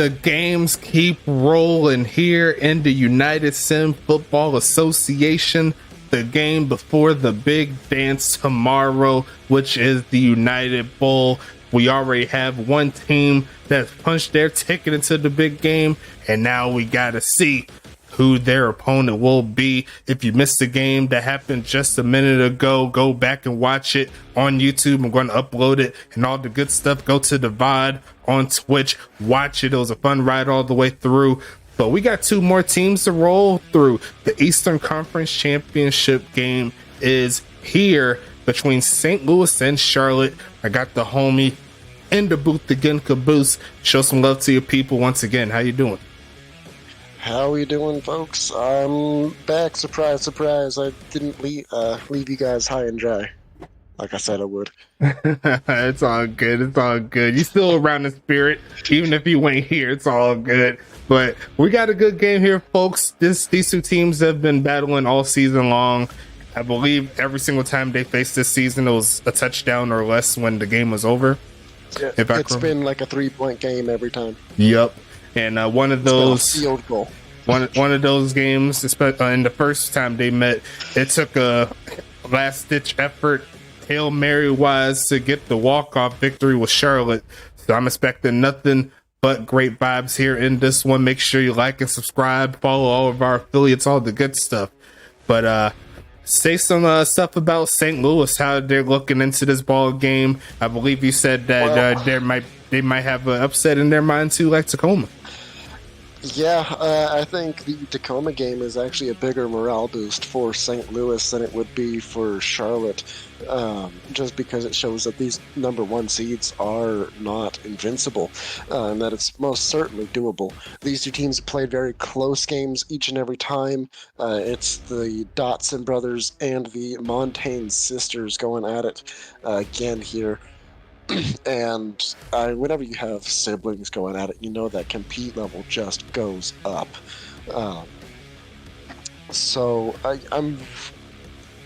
The games keep rolling here in the United Sim Football Association. The game before the big dance tomorrow, which is the United Bowl. We already have one team that's punched their ticket into the big game, and now we gotta see who their opponent will be. If you missed the game that happened just a minute ago, go back and watch it on YouTube. I'm going to upload it and all the good stuff. Go to the VOD on Twitch, watch it. It was a fun ride all the way through. But we got two more teams to roll through. The Eastern Conference Championship game is here between St. Louis and Charlotte. I got the homie in the booth again, Caboose. Show some love to your people once again. How you doing? How you doing, folks? I'm back. Surprise, surprise. I didn't leave you guys high and dry, like I said I would. It's all good. It's all good. You still around the spirit, even if you ain't here. It's all good. But we got a good game here, folks. These two teams have been battling all season long. I believe every single time they faced this season, it was a touchdown or less when the game was over. Yeah, it's been like a 3-point game every time. Yep. And one of those field goal. One of those games, in the first time they met, it took a last-ditch effort, Hail Mary-wise, to get the walk-off victory with Charlotte. So I'm expecting nothing but great vibes here in this one. Make sure you like and subscribe, follow all of our affiliates, all the good stuff. But say some stuff about St. Louis, how they're looking into this ball game. I believe you said that they might have an upset in their mind too, like Tacoma. Yeah, I think the Tacoma game is actually a bigger morale boost for St. Louis than it would be for Charlotte, just because it shows that these number one seeds are not invincible, and that it's most certainly doable. These two teams have played very close games each and every time. It's the Dotson brothers and the Montaigne sisters going at it again here. And whenever you have siblings going at it, you know that compete level just goes up. So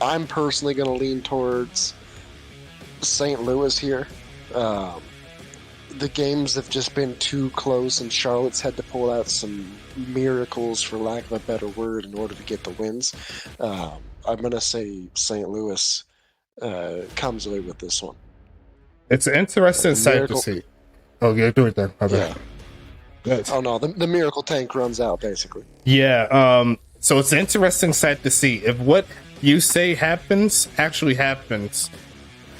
I'm personally going to lean towards St. Louis here. The games have just been too close, and Charlotte's had to pull out some miracles, for lack of a better word, in order to get the wins. I'm going to say St. Louis comes away with this one. It's an interesting sight to see. Oh, yeah, do it then. Yeah. Oh, no, the miracle tank runs out, basically. Yeah, so it's an interesting sight to see. If what you say happens actually happens,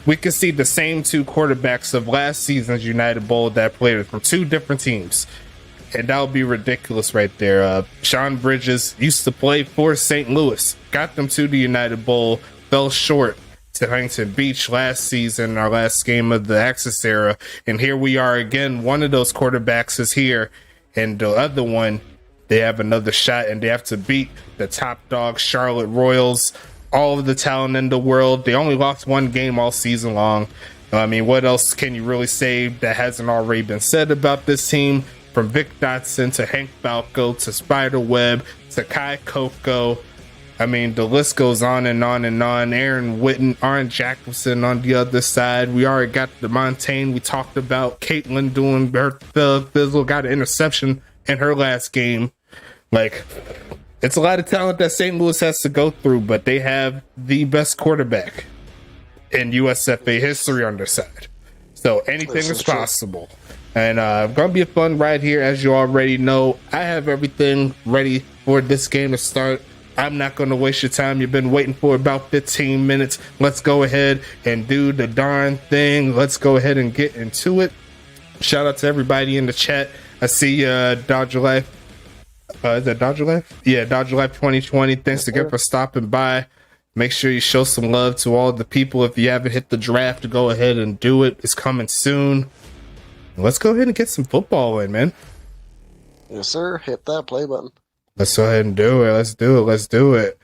we could see the same two quarterbacks of last season's United Bowl that played from two different teams. And that would be ridiculous right there. Sean Bridges used to play for St. Louis, got them to the United Bowl, fell short to Huntington Beach last season, our last game of the Axis era. And here we are again. One of those quarterbacks is here, and the other one, they have another shot, and they have to beat the top dog Charlotte Royals, all of the talent in the world. They only lost one game all season long. I mean, what else can you really say that hasn't already been said about this team? From Vic Dotson to Hank Balco to Spiderweb to Kai Coco. I mean, the list goes on and on and on. Aaron Witten, Arn Jacobson on the other side. We already got the Montaigne we talked about. Caitlin doing her fizzle, got an interception in her last game. Like, it's a lot of talent that St. Louis has to go through, but they have the best quarterback in USFA history on their side. So anything is possible. And going to be a fun ride here, as you already know. I have everything ready for this game to start. I'm not going to waste your time. You've been waiting for about 15 minutes. Let's go ahead and do the darn thing. Let's go ahead and get into it. Shout out to everybody in the chat. I see Dodger Life. Is that Dodger Life? Yeah, Dodger Life 2020. Thanks again for stopping by. Make sure you show some love to all the people. If you haven't hit the draft, go ahead and do it. It's coming soon. Let's go ahead and get some football in, man. Yes, sir. Hit that play button. Let's go ahead and do it. Let's do it.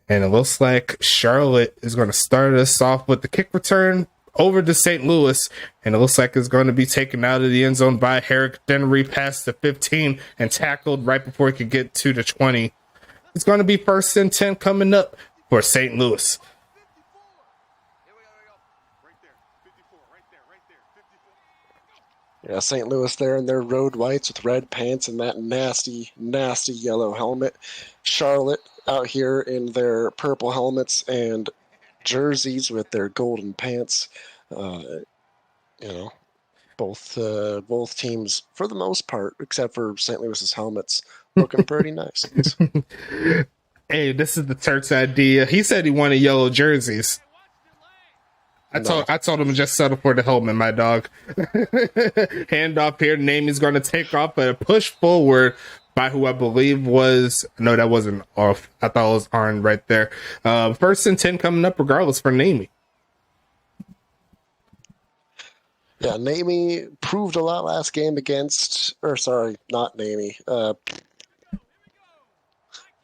And it looks like Charlotte is going to start us off with the kick return over to St. Louis. And it looks like it's going to be taken out of the end zone by Herrick Dennery past the 15 and tackled right before he could get to the 20. It's going to be 1st and 10 coming up for St. Louis. Yeah, St. Louis there in their road whites with red pants and that nasty, nasty yellow helmet. Charlotte out here in their purple helmets and jerseys with their golden pants. You know, both teams, for the most part, except for St. Louis's helmets, looking pretty nice. Hey, this is the Turk's idea. He said he wanted yellow jerseys. I told him to just settle for the helmet, my dog. Hand off here. Namie's going to take off, but a push forward by who I believe was... No, that wasn't off. I thought it was Arn right there. 1st and 10 coming up regardless for Namie. Yeah, Namie proved a lot last game against... Or, sorry, not Namie.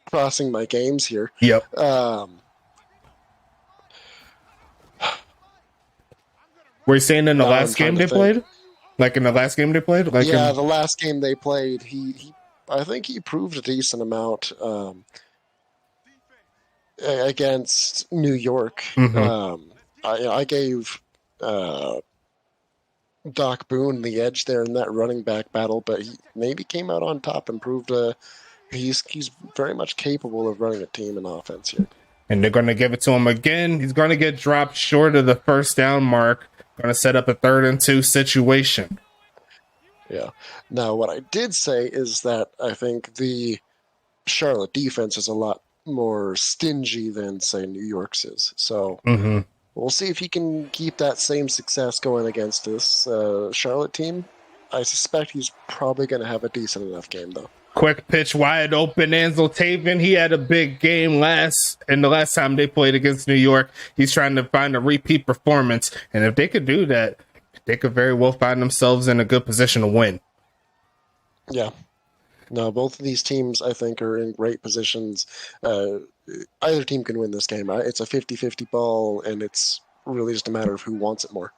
Crossing my games here. Yep. Were you saying in the last game they played? Like in the last game they played? Like yeah, the last game they played, he I think he proved a decent amount against New York. Mm-hmm. I gave Doc Boone the edge there in that running back battle, but he maybe came out on top and proved he's very much capable of running a team in offense here. And they're going to give it to him again. He's going to get dropped short of the first down mark. Going to set up a 3rd and 2 situation. Yeah. Now, what I did say is that I think the Charlotte defense is a lot more stingy than, say, New York's is. So we'll see if he can keep that same success going against this Charlotte team. I suspect he's probably going to have a decent enough game, though. Quick pitch wide open. Ansel Taven, he had a big game last time they played against New York. He's trying to find a repeat performance. And if they could do that, they could very well find themselves in a good position to win. Yeah. No, both of these teams, I think, are in great positions. Either team can win this game. It's a 50-50 ball, and it's really just a matter of who wants it more.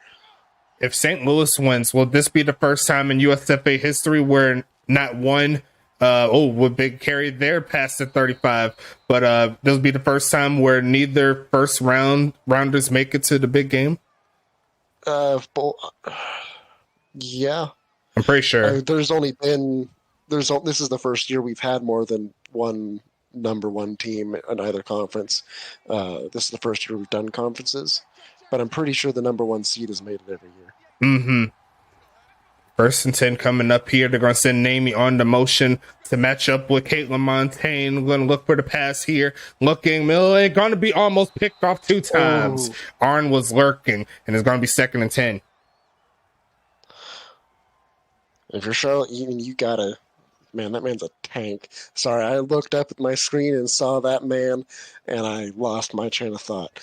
If St. Louis wins, will this be the first time in USFA history where not one would big carry there past the 35, but this will be the first time where neither first rounders make it to the big game? Yeah. I'm pretty sure. This is the first year we've had more than one number one team in either conference. This is the first year we've done conferences, but I'm pretty sure the number one seed has made it every year. Mm-hmm. 1st and 10 coming up here. They're going to send Namie on the motion to match up with Caitlin Montaigne. Going to look for the pass here. Looking, Miller going to be almost picked off 2 times. Oh. Arn was lurking, and it's going to be 2nd and 10. If you're Charlotte, you gotta... Man, that man's a tank. Sorry, I looked up at my screen and saw that man, and I lost my train of thought.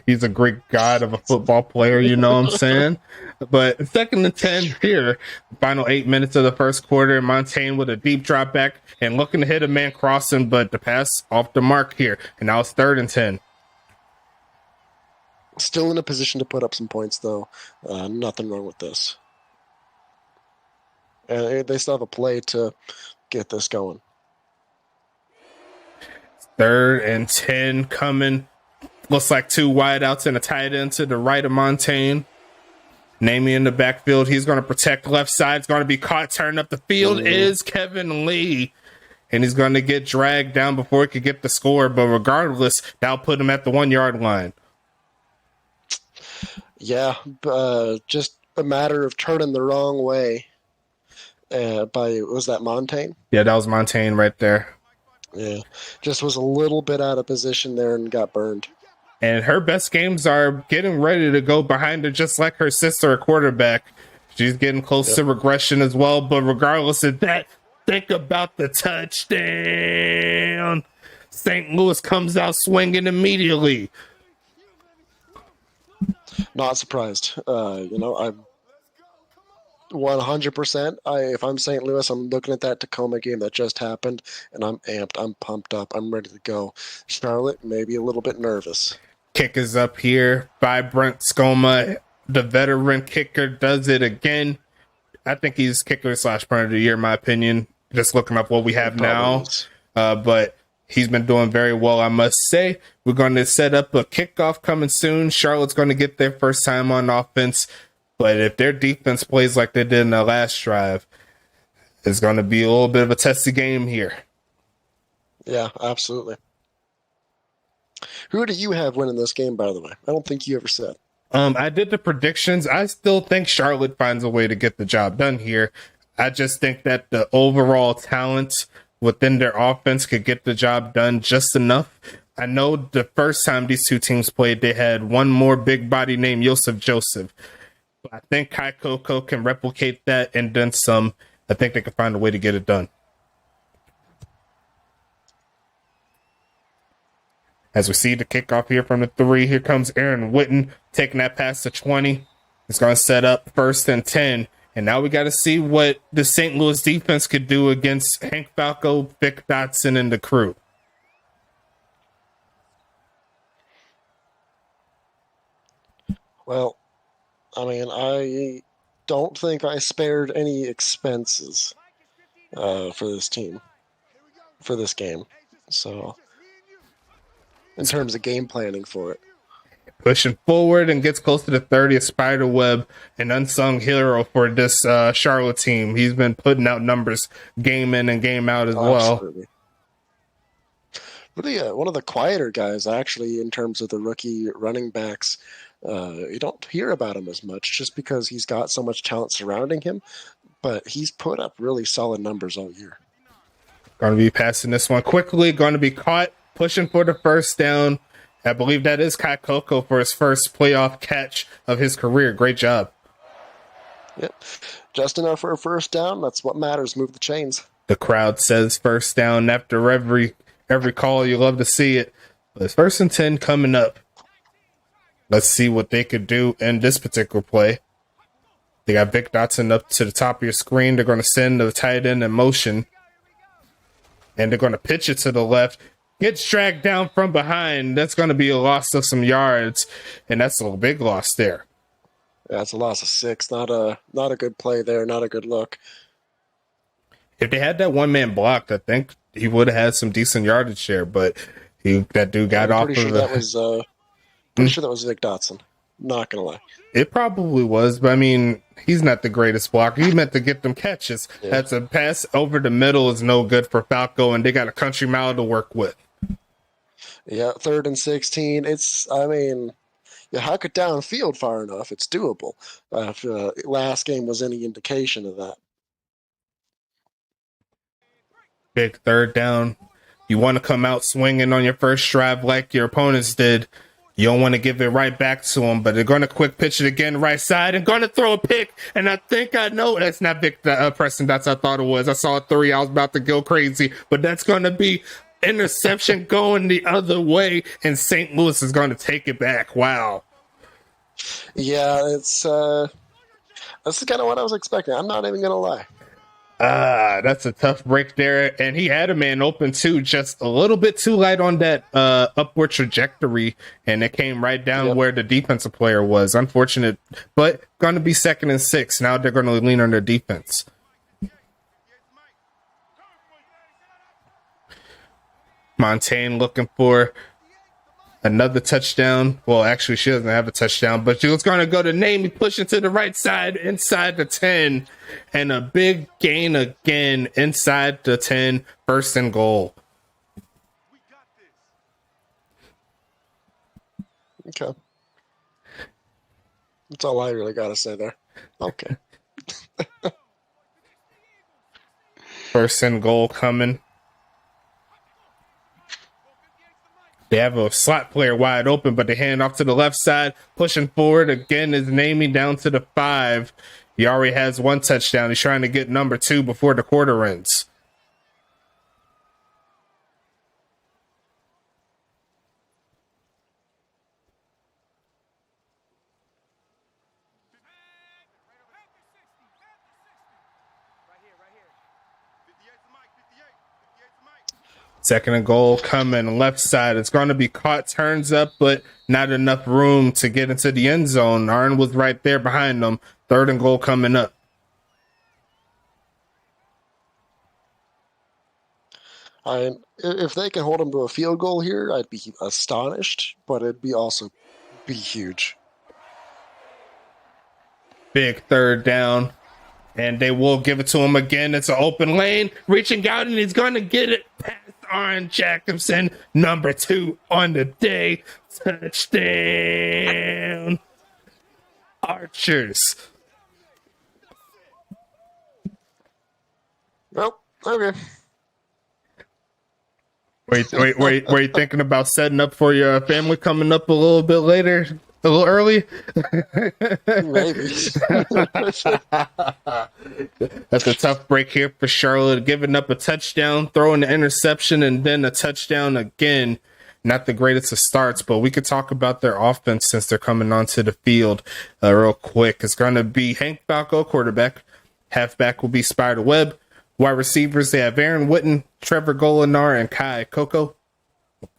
He's a great god of a football player, you know what I'm saying? But 2nd and 10 here. Final 8 minutes of the first quarter. Montaigne with a deep drop back and looking to hit a man crossing, but the pass off the mark here. And now it's 3rd and 10. Still in a position to put up some points, though. Nothing wrong with this. And they still have a play to get this going. 3rd and 10 coming. Looks like 2 wideouts and a tight end to the right of Montaigne. Namie in the backfield. He's going to protect left side. It's going to be caught. Turn up the field is Kevin Lee. And he's going to get dragged down before he could get the score. But regardless, that'll put him at the 1-yard line. Yeah, just a matter of turning the wrong way. Was that Montaigne? Yeah, that was Montaigne right there. Yeah, just was a little bit out of position there and got burned. And her best games are getting ready to go behind her, just like her sister, a quarterback. She's getting close to regression as well. But regardless of that, think about the touchdown. St. Louis comes out swinging immediately. Not surprised. I'm 100%. If I'm St. Louis, I'm looking at that Tacoma game that just happened, and I'm amped. I'm pumped up. I'm ready to go. Charlotte, maybe a little bit nervous. Kick is up here by Brent Skoma. The veteran kicker does it again. I think he's kicker / punter of the year, in my opinion. Just looking up what we have now. But he's been doing very well, I must say. We're going to set up a kickoff coming soon. Charlotte's going to get their first time on offense. But if their defense plays like they did in the last drive, it's going to be a little bit of a testy game here. Yeah, absolutely. Who do you have winning this game, by the way? I don't think you ever said. I did the predictions. I still think Charlotte finds a way to get the job done here. I just think that the overall talent within their offense could get the job done just enough. I know the first time these two teams played, they had one more big body named Joseph. But I think Kai Coco can replicate that and then some. I think they can find a way to get it done. As we see the kickoff here from the 3, here comes Aaron Witten taking that pass to 20. It's going to set up 1st and 10. And now we got to see what the St. Louis defense could do against Hank Falco, Vic Dotson, and the crew. Well, I mean, I don't think I spared any expenses for this team, for this game. So, in terms of game planning for it. Pushing forward and gets close to the 30th. Spiderweb, an unsung hero for this Charlotte team. He's been putting out numbers game in and game out as well. Really, one of the quieter guys, actually, in terms of the rookie running backs. You don't hear about him as much just because he's got so much talent surrounding him, but he's put up really solid numbers all year. Going to be passing this one quickly. Going to be caught, pushing for the 1st down. I believe that is Kai Coco for his first playoff catch of his career. Great job. Yep. Just enough for a 1st down. That's what matters. Move the chains. The crowd says 1st down after every call. You love to see it. But it's 1st and 10 coming up. Let's see what they could do in this particular play. They got Vic Dotson up to the top of your screen. They're going to send the tight end in motion. And they're going to pitch it to the left. Gets dragged down from behind. That's going to be a loss of some yards. And that's a big loss there. Yeah, it's a loss of 6. Not a good play there. Not a good look. If they had that one-man blocked, I think he would have had some decent yardage there. But that dude got off of it. Pretty sure that was Vic Dotson. Not gonna lie. It probably was, but I mean, he's not the greatest blocker. He meant to get them catches. Yeah. That's a pass over the middle is no good for Falco, and they got a country mile to work with. Yeah, 3rd and 16. You huck it downfield far enough, it's doable. If last game was any indication of that. Big 3rd down. You want to come out swinging on your first drive like your opponents did. You don't want to give it right back to them, but they're going to quick pitch it again right side and going to throw a pick. And I think I know that's not Vic Preston. That's I thought it was. I saw a 3. I was about to go crazy, but that's going to be interception going the other way, and St. Louis is going to take it back. Wow. Yeah, this is kind of what I was expecting. I'm not even going to lie. That's a tough break there. And he had a man open too, just a little bit too light on that upward trajectory. And it came right down where the defensive player was. Unfortunate, but going to be 2nd and 6. Now they're going to lean on their defense. Montaigne looking for another touchdown. Well, actually, she doesn't have a touchdown, but she was going to go to Namey, pushing to the right side, inside the 10, and a big gain again inside the 10, 1st and goal. Okay. That's all I really got to say there. Okay. 1st and goal coming. They have a slot player wide open, but they hand off to the left side, pushing forward again is Namey down to the 5. He already has 1 touchdown. He's trying to get number 2 before the quarter ends. Second and goal coming left side. It's going to be caught, turns up, but not enough room to get into the end zone. Arn was right there behind them. 3rd and goal coming up. If they can hold them to a field goal here, I'd be astonished, but it'd be also be huge. Big third down. And they will give it to him again. It's an open lane. Reaching out, and he's going to get it past Aaron Jacobson. Number 2 on the day. Touchdown. Archers. Well, okay. Were you thinking about setting up for your family coming up a little bit later? A little early? Maybe. That's a tough break here for Charlotte. Giving up a touchdown, throwing an interception, and then a touchdown again. Not the greatest of starts, but we could talk about their offense since they're coming onto the field real quick. It's going to be Hank Falco, quarterback. Halfback will be Spider Webb. Wide receivers, they have Aaron Witten, Trevor Golinar, and Kai Coco.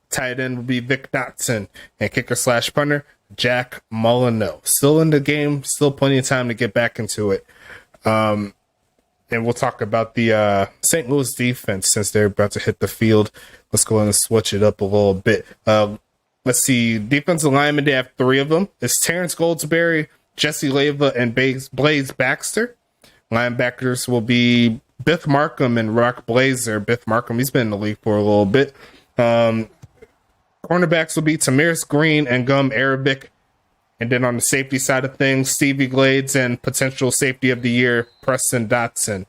Tight end will be Vic Dotson. And kicker/punter, Jack Molyneux. Still in the game, still plenty of time to get back into it. And we'll talk about the St. Louis defense since they're about to hit the field. Let's go ahead and switch it up a little bit. Let's see. Defensive linemen, they have 3 of them. It's Terrence Goldsberry, Jesse Leyva, and Blaze Baxter. Linebackers will be Biff Markham and Rock Blazer. Biff Markham, he's been in the league for a little bit. Cornerbacks will be Tamiris Green and Gum Arabic. And then on the safety side of things, Stevie Glades and potential safety of the year, Preston Dotson.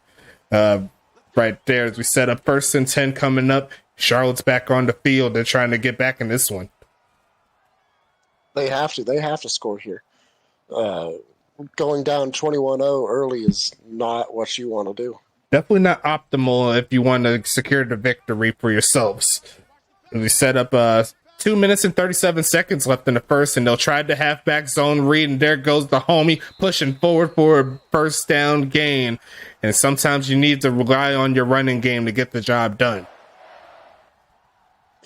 Right there, as we set up 1st and 10 coming up. Charlotte's back on the field. They're trying to get back in this one. They have to. They have to score here. Going down 21-0 early is not what you want to do. Definitely not optimal if you want to secure the victory for yourselves. We set up 2 minutes and 37 seconds left in the first, and they'll try the halfback zone read, and there goes the homie pushing forward for a first down gain. And sometimes you need to rely on your running game to get the job done.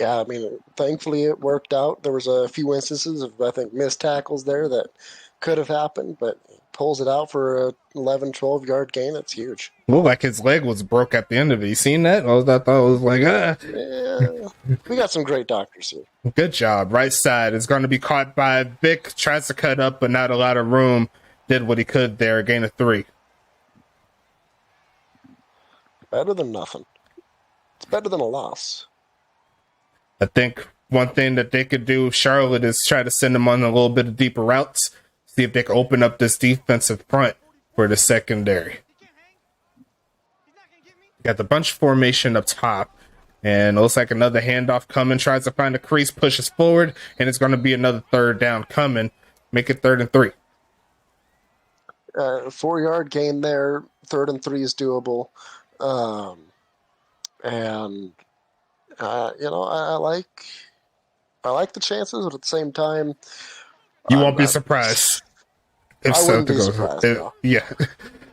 Yeah, I mean, thankfully it worked out. There was a few instances of, I think, missed tackles there that could have happened, but pulls it out for a 11, 12-yard gain. That's huge. Well, like his leg was broke at the end of it. You seen that? I thought it was like, Yeah, we got some great doctors here. Good job. Right side is going to be caught by Vic. Tries to cut up, but not a lot of room. Did what he could there. Gain of 3. Better than nothing. It's better than a loss. I think one thing that they could do, Charlotte, is try to send them on a little bit of deeper routes. See if they can open up this defensive front for the secondary. Got the bunch formation up top. And it looks like another handoff coming. Tries to find a crease, pushes forward. And it's going to be another 3rd down coming. Make it 3rd and 3. 4-yard gain there. 3rd and 3 is doable. I like the chances, but at the same time, you won't be surprised if something goes wrong. Yeah,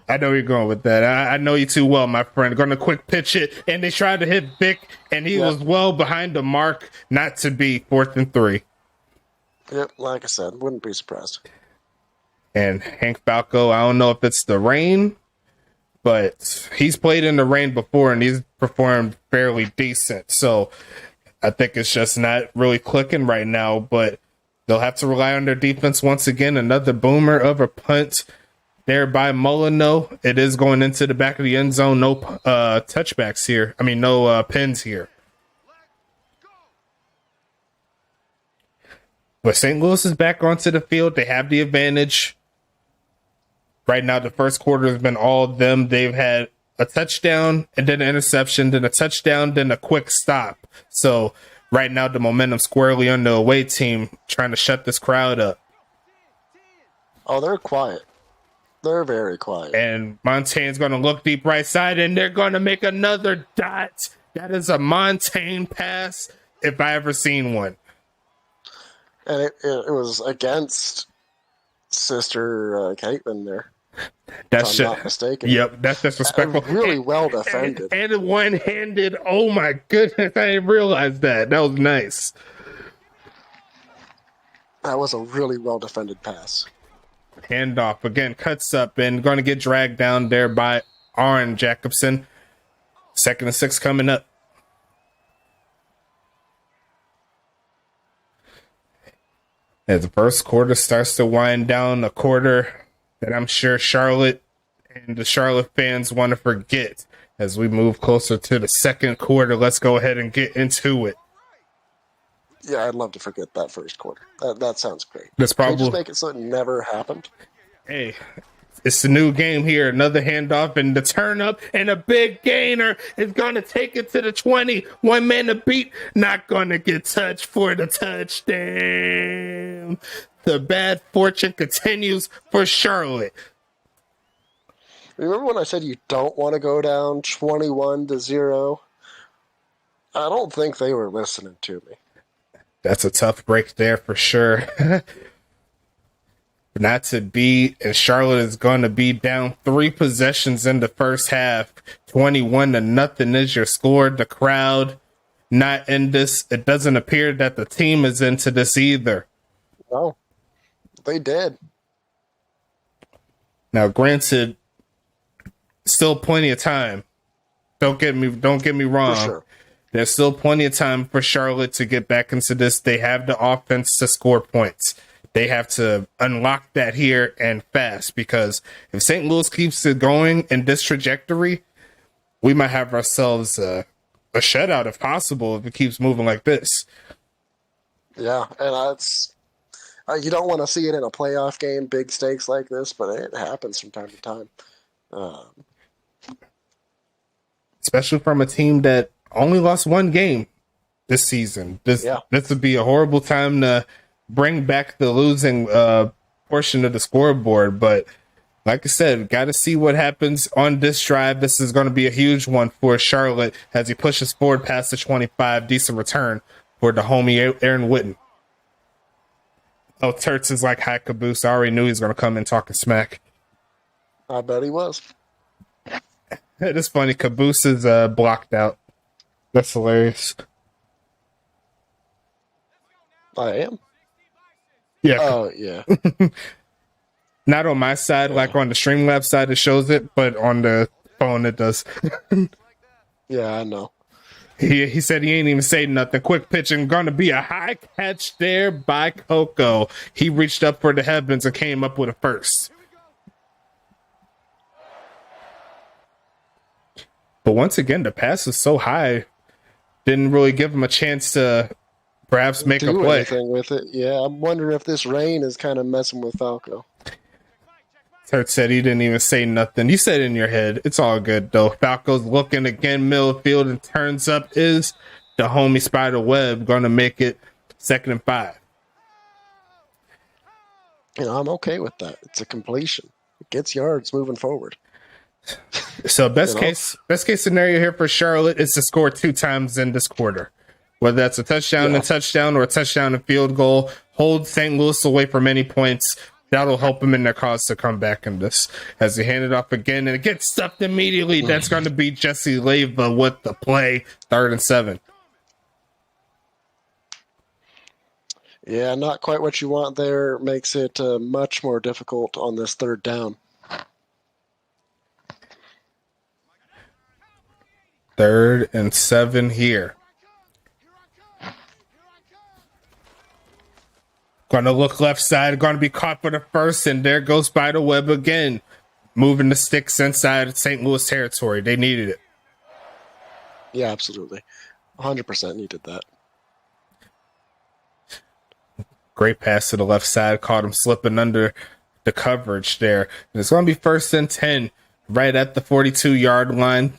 I know you're going with that. I know you too well, my friend. Going to quick pitch it, and they tried to hit Vic, and he was well behind the mark, not to be. 4th and 3. Yep, like I said, wouldn't be surprised. And Hank Falco, I don't know if it's the rain, but he's played in the rain before, and he's performed fairly decent. So I think it's just not really clicking right now, but they'll have to rely on their defense once again. Another boomer of a punt there by Molyneux. It is going into the back of the end zone. No touchbacks here. I mean, no pins here. But St. Louis is back onto the field. They have the advantage. Right now, the first quarter has been all of them. They've had a touchdown and then an interception, then a touchdown, then a quick stop. So right now, the momentum squarely on the away team, trying to shut this crowd up. Oh, they're quiet. They're very quiet. And Montaigne's going to look deep right side, and they're going to make another dot. That is a Montaigne pass, if I ever seen one. And it was against Sister Caitlin there. That's not mistaken. Yep, that's disrespectful. Really well defended. And one-handed. Oh my goodness, I didn't realize that. That was nice. That was a really well defended pass. Handoff again, cuts up and going to get dragged down there by Aaron Jacobson. 2nd and 6 coming up. As the first quarter starts to wind down, a quarter that I'm sure Charlotte and the Charlotte fans want to forget as we move closer to the second quarter. Let's go ahead and get into it. Yeah, I'd love to forget that first quarter. That sounds great. That's Can you probably, just make it so it never happened? hey, it's the new game here. Another handoff and the turn up and a big gainer is going to take it to the 20. One man to beat, not going to get touched for the touchdown. The bad fortune continues for Charlotte. Remember when I said you don't want to go down 21-0? I don't think they were listening to me. That's a tough break there for sure. Not to be, and Charlotte is going to be down 3 possessions in the first half. 21-0 is your score. The crowd not in this. It doesn't appear that the team is into this either. No, they did. Now, granted, still plenty of time. Don't get me wrong. For sure. There's still plenty of time for Charlotte to get back into this. They have the offense to score points. They have to unlock that here and fast, because if St. Louis keeps it going in this trajectory, we might have ourselves a shutout if possible, if it keeps moving like this. Yeah, and you don't want to see it in a playoff game, big stakes like this, but it happens from time to time. Especially from a team that only lost 1 game this season. This would be a horrible time to bring back the losing portion of the scoreboard. But like I said, got to see what happens on this drive. This is going to be a huge one for Charlotte as he pushes forward past the 25. Decent return for the homie Aaron Witten. Oh, Turts is like, hi, Caboose. I already knew he was going to come in talking smack. I bet he was. It is funny. Caboose is blocked out. That's hilarious. I am? Yeah. Oh, yeah. Not on my side, like on the Streamlabs side, it shows it, but on the phone, it does. Yeah, I know. He said he ain't even say nothing. Quick pitching, going to be a high catch there by Coco. He reached up for the heavens and came up with a first. But once again, the pass is so high, didn't really give him a chance to perhaps make a play. Anything with it. Yeah, I'm wondering if this rain is kind of messing with Falco. Turt said he didn't even say nothing. You said it in your head. It's all good, though. Falco's looking again, middle field, and turns up is the homie Spider Webb, going to make it 2nd and 5. You know, I'm okay with that. It's a completion. It gets yards moving forward. So best case scenario here for Charlotte is to score 2 times in this quarter. Whether that's a touchdown and touchdown or a touchdown and field goal, hold St. Louis away from any points. That'll help them in their cause to come back in this. As they hand it off again, and it gets stuffed immediately. That's going to be Jesse Leyva with the play. 3rd and 7. Yeah, not quite what you want there. Makes it much more difficult on this 3rd down. 3rd and 7 here. Going to look left side, going to be caught for the first, and there goes Spiderweb again. Moving the sticks inside St. Louis territory. They needed it. Yeah, absolutely. 100% needed that. Great pass to the left side. Caught him slipping under the coverage there. And it's going to be 1st and 10 right at the 42-yard line.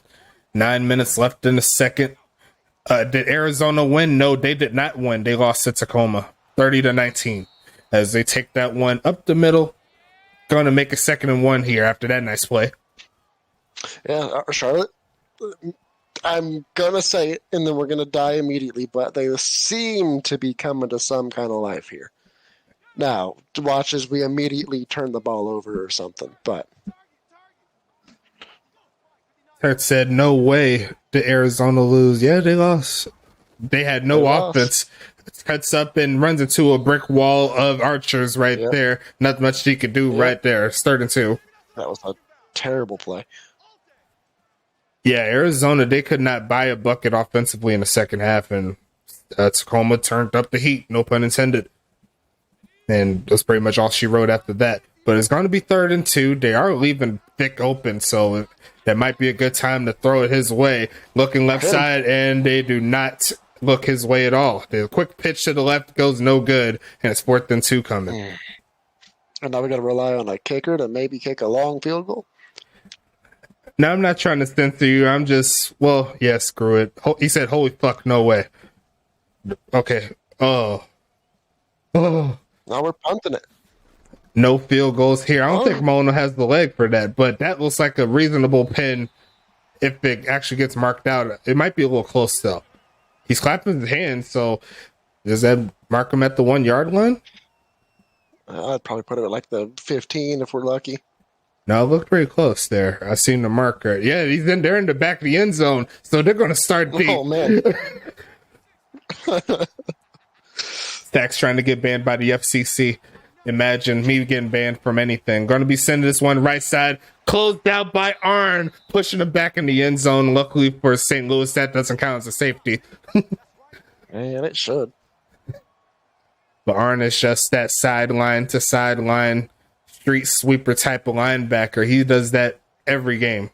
9 minutes left in the second. Did Arizona win? No, they did not win. They lost to Tacoma. 30-19 as they take that one up the middle. Going to make a 2nd and 1 here after that nice play. Yeah, Charlotte, I'm going to say it, and then we're going to die immediately, but they seem to be coming to some kind of life here. Now, watch as we immediately turn the ball over or something, but... Kurt said, no way did Arizona lose. Yeah, they lost. They had no offense. Cuts up and runs into a brick wall of archers there. Not much he could do right there. It's 3rd and 2. That was a terrible play. Yeah, Arizona, they could not buy a bucket offensively in the second half, and Tacoma turned up the heat, no pun intended. And that's pretty much all she wrote after that. but it's going to be 3rd and 2. They are leaving Vic open, so that might be a good time to throw it his way. Looking left side, and they do not look his way at all. The quick pitch to the left goes no good, and it's 4th and 2 coming. And now we got to rely on a kicker to maybe kick a long field goal. Now, I'm not trying to censor you. I'm just, well, yeah, screw it. He said, holy fuck, no way. Okay. Oh. Now we're punting it. No field goals here. I don't think Mono has the leg for that, but that looks like a reasonable pin if it actually gets marked out. It might be a little close, though. He's clapping his hands, so does that mark him at the 1 yard line? I'd probably put it at like the 15 if we're lucky. No, it looked pretty close there. I seen the marker. Yeah, he's in there in the back of the end zone, so they're going to start deep. Oh, man. Stack's trying to get banned by the FCC. Imagine me getting banned from anything. Going to be sending this one right side. Closed out by Arn, pushing him back in the end zone. Luckily for St. Louis, that doesn't count as a safety. Man, it should. But Arn is just that sideline to sideline street sweeper type of linebacker. He does that every game.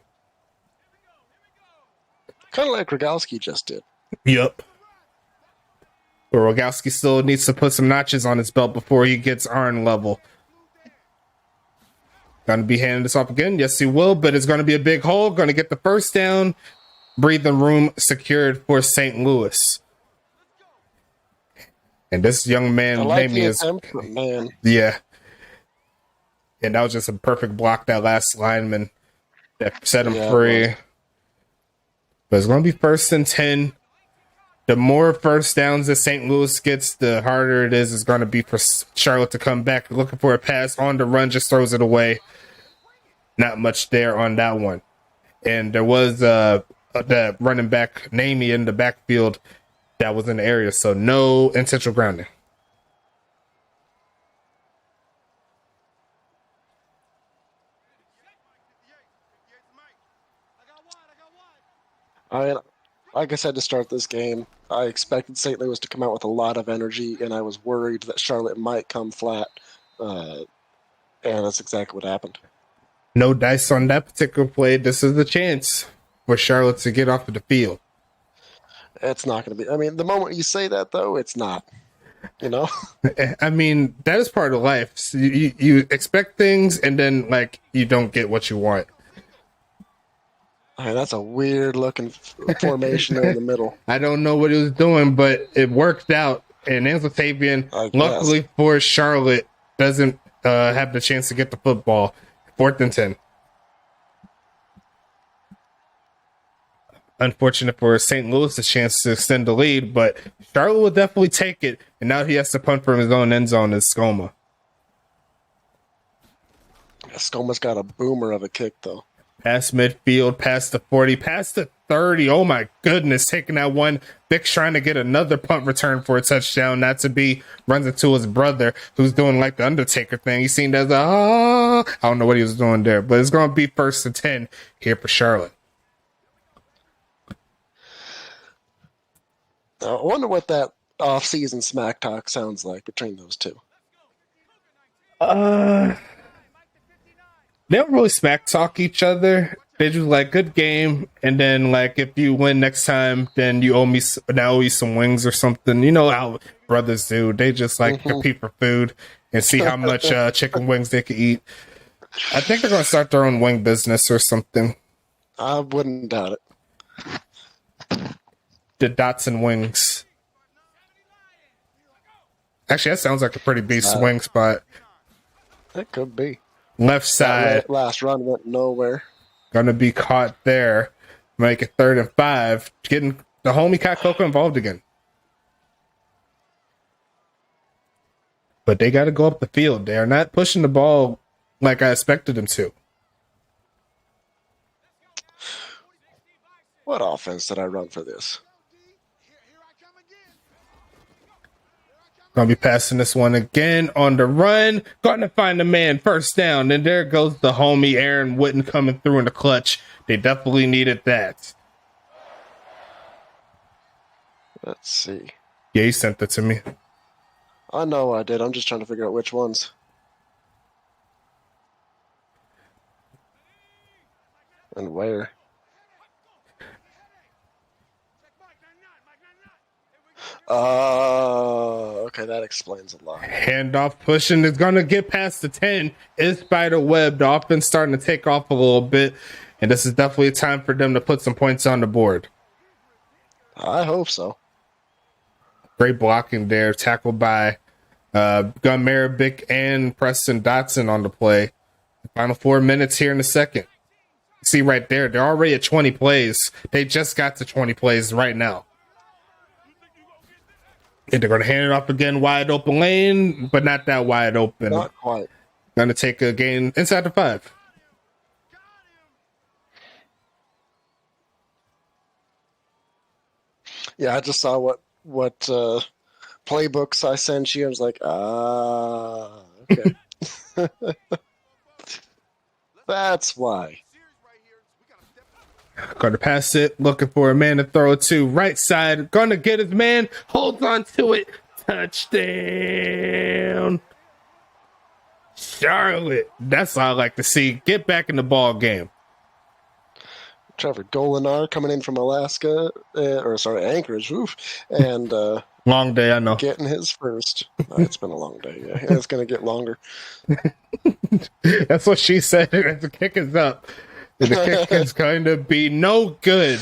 Kind of like Rogalski just did. Yep. But Rogalski still needs to put some notches on his belt before he gets Arn level. Gonna be handing this off again. Yes, he will, but it's gonna be a big hole. Gonna get the first down. Breathing room secured for St. Louis. And this young man, name is man. Yeah. And that was just a perfect block, that last lineman that set him free. But it's going to be 1st and 10. The more first downs that St. Louis gets, the harder it is. It's going to be for Charlotte to come back. Looking for a pass on the run, just throws it away. Not much there on that one. And there was the running back, Namey, in the backfield that was in the area. So no intentional grounding. Like I said to start this game, I expected St. Louis to come out with a lot of energy, and I was worried that Charlotte might come flat. And that's exactly what happened. No dice on that particular play. This is the chance for Charlotte to get off of the field. It's not going to be. I mean, the moment you say that, though, it's not. You know? I mean, that is part of life. So you expect things, and then, like, you don't get what you want. I mean, that's a weird-looking formation there in the middle. I don't know what he was doing, but it worked out. And Ansel Fabian, luckily for Charlotte, doesn't have the chance to get the football. 4th and 10. Unfortunate for St. Louis, a chance to extend the lead, but Charlotte will definitely take it. And now he has to punt from his own end zone as Skoma. Skoma's got a boomer of a kick, though. Past midfield, past the 40, past the 30. Oh my goodness, taking that one. Vic's trying to get another punt return for a touchdown. Not to be, runs into his brother, who's doing like the Undertaker thing. He seemed as I don't know what he was doing there, but it's going to be 1st and 10 here for Charlotte. I wonder what that off-season smack talk sounds like between those two. They don't really smack talk each other. They just like, good game, and then like, if you win next time, then you owe me some wings or something. You know how brothers do. They just like compete for food and see how much chicken wings they can eat. I think they're going to start their own wing business or something. I wouldn't doubt it. The Dotson wings. Actually, that sounds like a pretty beast wing spot. It could be. Left side. That last run went nowhere. Gonna be caught there. Make it 3rd and 5. Getting the homie Cat Coco involved again. But they got to go up the field. They are not pushing the ball like I expected them to. What offense did I run for this? Gonna be passing this one again on the run. Gonna find the man, 1st down. And there goes the homie Aaron Witten coming through in the clutch. They definitely needed that. Let's see. Yeah, you sent it to me. I know I did. I'm just trying to figure out which ones. And where? Okay, that explains a lot. Handoff pushing is going to get past the 10. Is spider web. The offense starting to take off a little bit. And this is definitely a time for them to put some points on the board. I hope so. Great blocking there. Tackled by Gunn Marabic and Preston Dotson on the play. The final 4 minutes here in the second. See right there, they're already at 20 plays. They just got to 20 plays right now. And they're going to hand it off again, wide open lane, but not that wide open. Not quite. Going to take a gain inside the 5. Yeah, I just saw what playbooks I sent you. I was like, okay. That's why. Going to pass it, looking for a man to throw it to. Right side, going to get his man, holds on to it. Touchdown. Charlotte. That's what I like to see. Get back in the ball game. Trevor Dolinar coming in from Alaska, Anchorage, and long day, I know. Getting his first. It's been a long day. Yeah, it's going to get longer. That's what she said as the kick is up. The kick is going to be no good.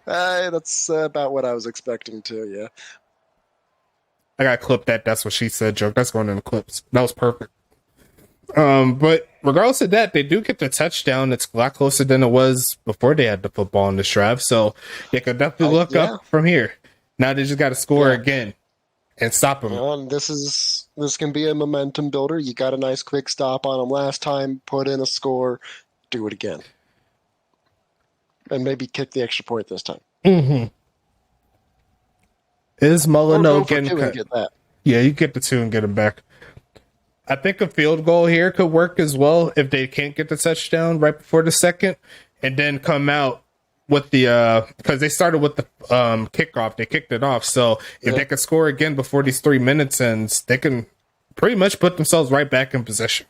That's about what I was expecting too, yeah. I got to clip that. That's what she said joke. That's going in the clips. That was perfect. But regardless of that, they do get the touchdown. It's a lot closer than it was before they had the football in this drive. So they could definitely look up from here. Now they just got to score again and stop them. Well, this can be a momentum builder. You got a nice quick stop on them last time, put in a score, do it again. And maybe kick the extra point this time. Mm-hmm. Is Molyneux getting get that? Yeah, you get the 2 and get them back. I think a field goal here could work as well if they can't get the touchdown right before the second, and then come out with the because they started with the kickoff. They kicked it off. So if they could score again before these 3 minutes ends, they can pretty much put themselves right back in position.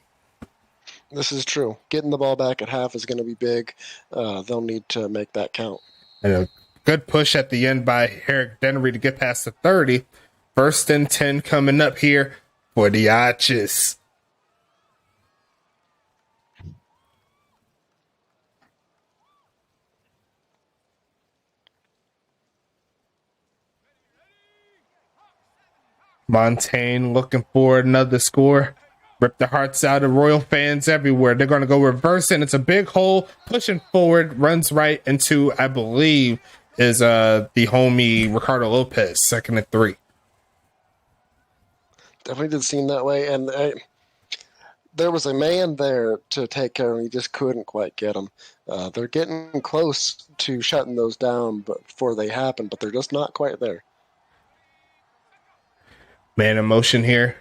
This is true. Getting the ball back at half is going to be big. They'll need to make that count. And a good push at the end by Eric Dennery to get past the 30. 1st and 10 coming up here for the Arches. Montaigne looking for another score. Rip the hearts out of Royal fans everywhere. They're going to go reverse, and it's a big hole. Pushing forward, runs right into, I believe, is the homie Ricardo Lopez, 2nd and 3. Definitely did seem that way, and there was a man there to take care of him. He just couldn't quite get him. They're getting close to shutting those down before they happen, but they're just not quite there. Man in motion here.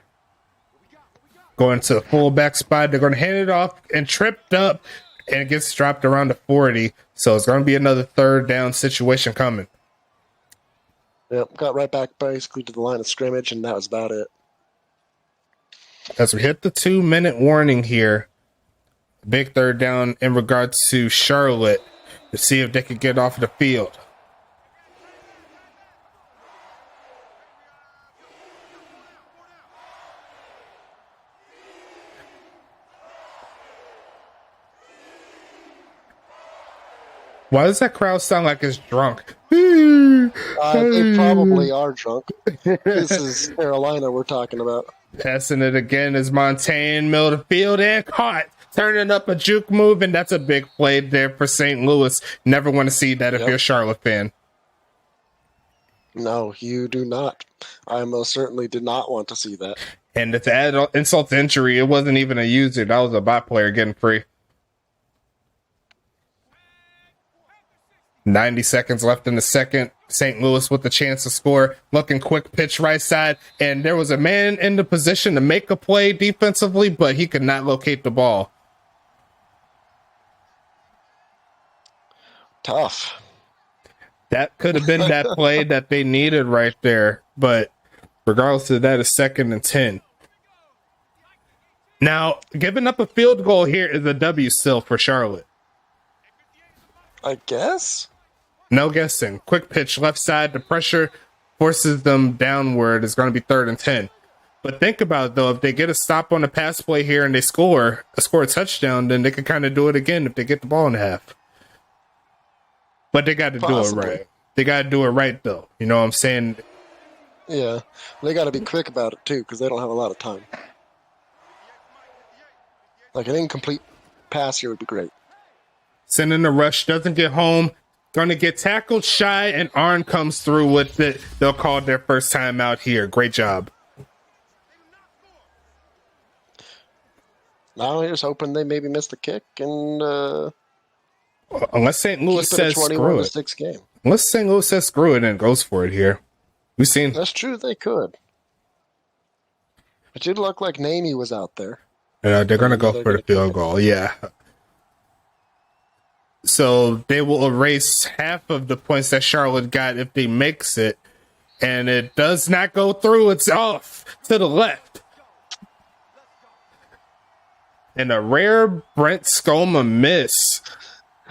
Going to the fullback spot. They're going to hand it off and tripped up, and it gets dropped around the 40. So it's going to be another 3rd down situation coming. Yep, got right back basically to the line of scrimmage, and that was about it. As we hit the 2-minute warning here, big 3rd down in regards to Charlotte to see if they could get off the field. Why does that crowd sound like it's drunk? They probably are drunk. This is Carolina we're talking about. Passing it again is Montaigne, middle of the field, and caught. Turning up a juke move, and that's a big play there for St. Louis. Never want to see that if you're a Charlotte fan. No, you do not. I most certainly did not want to see that. And to add insult to injury, it wasn't even a user. That was a bot player getting free. 90 seconds left in the second. St. Louis with the chance to score. Looking quick pitch right side. And there was a man in the position to make a play defensively, but he could not locate the ball. Tough. That could have been that play that they needed right there. But regardless of that, it's 2nd and 10. Now, giving up a field goal here is a W still for Charlotte. I guess. No guessing. Quick pitch left side. The pressure forces them downward. It's going to be 3rd and 10. But think about it, though. If they get a stop on the pass play here and they score a touchdown, then they can kind of do it again if they get the ball in half. But they got to do it right. They got to do it right, though. You know what I'm saying? Yeah. They got to be quick about it, too, because they don't have a lot of time. Like an incomplete pass here would be great. Sending a rush, doesn't get home. Going to get tackled shy, and Arn comes through with it. They'll call their first time out here. Great job. Now here's hoping they maybe miss the kick and unless St. Louis says screw it. 6 game. Unless St. Louis says screw it and goes for it here. We've seen. That's true. They could. It did look like Namey was out there. They're going to go for the field goal. Yeah. So they will erase half of the points that Charlotte got if they mix it. And it does not go through. It's off to the left. And a rare Brent Skoma miss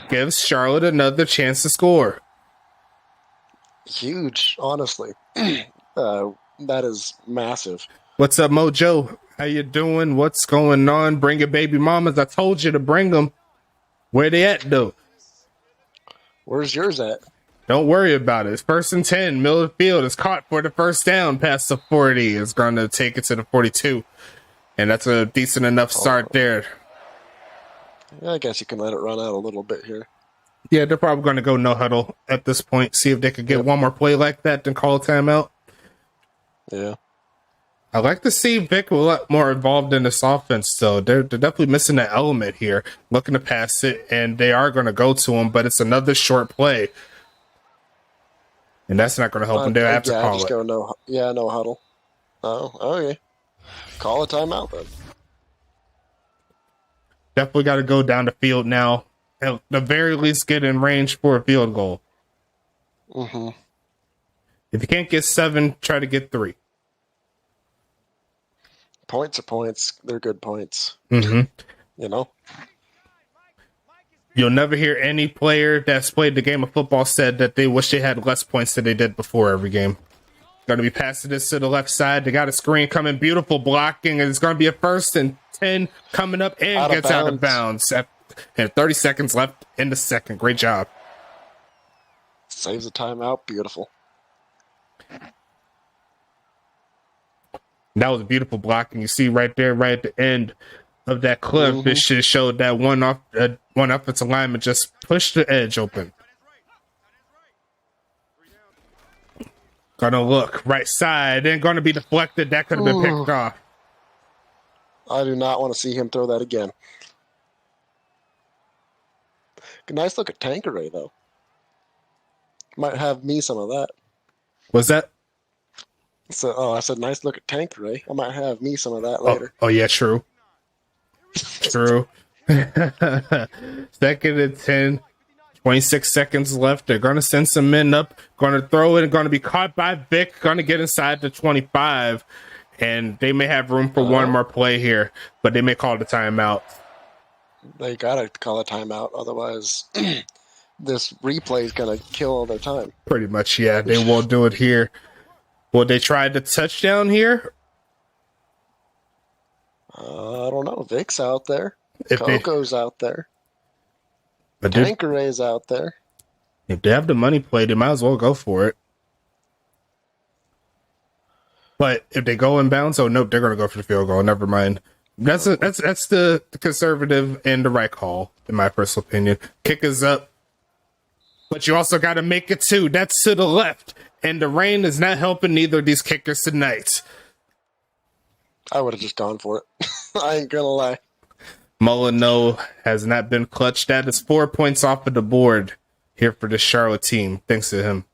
gives Charlotte another chance to score. Huge, honestly. That is massive. What's up, Mojo? How you doing? What's going on? Bring your baby mamas. I told you to bring them. Where they at, though? Where's yours at? Don't worry about it. It's 1st and 10. Middle of the field is caught for the first down past the 40. It's going to take it to the 42. And that's a decent enough start there. I guess you can let it run out a little bit here. Yeah, they're probably going to go no huddle at this point. See if they could get one more play like that, then call a timeout. Yeah. I like to see Vic a lot more involved in this offense, though. They're definitely missing that element here. Looking to pass it, and they are going to go to him, but it's another short play. And that's not going to help them. They'll have to call just it. Go no huddle. Oh, okay. Call a timeout then. Definitely got to go down the field now. At the very least, get in range for a field goal. Mm-hmm. If you can't get 7, try to get 3. Points are points. They're good points. Mm-hmm. You know? You'll never hear any player that's played the game of football said that they wish they had less points than they did before every game. Going to be passing this to the left side. They got a screen coming. Beautiful blocking. And it's going to be a 1st and 10 coming up and gets out of bounds. And 30 seconds left in the second. Great job. Saves a timeout. Beautiful. That was a beautiful blocking. You see right there, right at the end of that clip, It should show that one offensive lineman just pushed the edge open. Gonna look right side, and gonna be deflected. That could have been picked off. I do not want to see him throw that again. Nice look at Tanqueray, though. Might have me some of that. What's that? So, I said nice look at Tanqueray. I might have me some of that later. Oh yeah, true. True. 2nd and 10. 26 seconds left. They're going to send some men up. Going to throw it and going to be caught by Vic. Going to get inside the 25. And they may have room for one more play here, but they may call the timeout. They got to call a timeout. Otherwise, this replay is going to kill all their time. Pretty much, yeah. They won't do it here. Will they try the touchdown here? I don't know. Vic's out there. Coco's out there. But Tanqueray's out there. If they have the money play, they might as well go for it. But if they go in bounds, oh nope, they're going to go for the field goal. Never mind. That's the conservative and the right call, in my personal opinion. Kick is up, but you also got to make it too. That's to the left, and the rain is not helping neither of these kickers tonight. I would have just gone for it. I ain't gonna lie. Molyneux has not been clutched. That is 4 points off of the board here for the Charlotte team, thanks to him.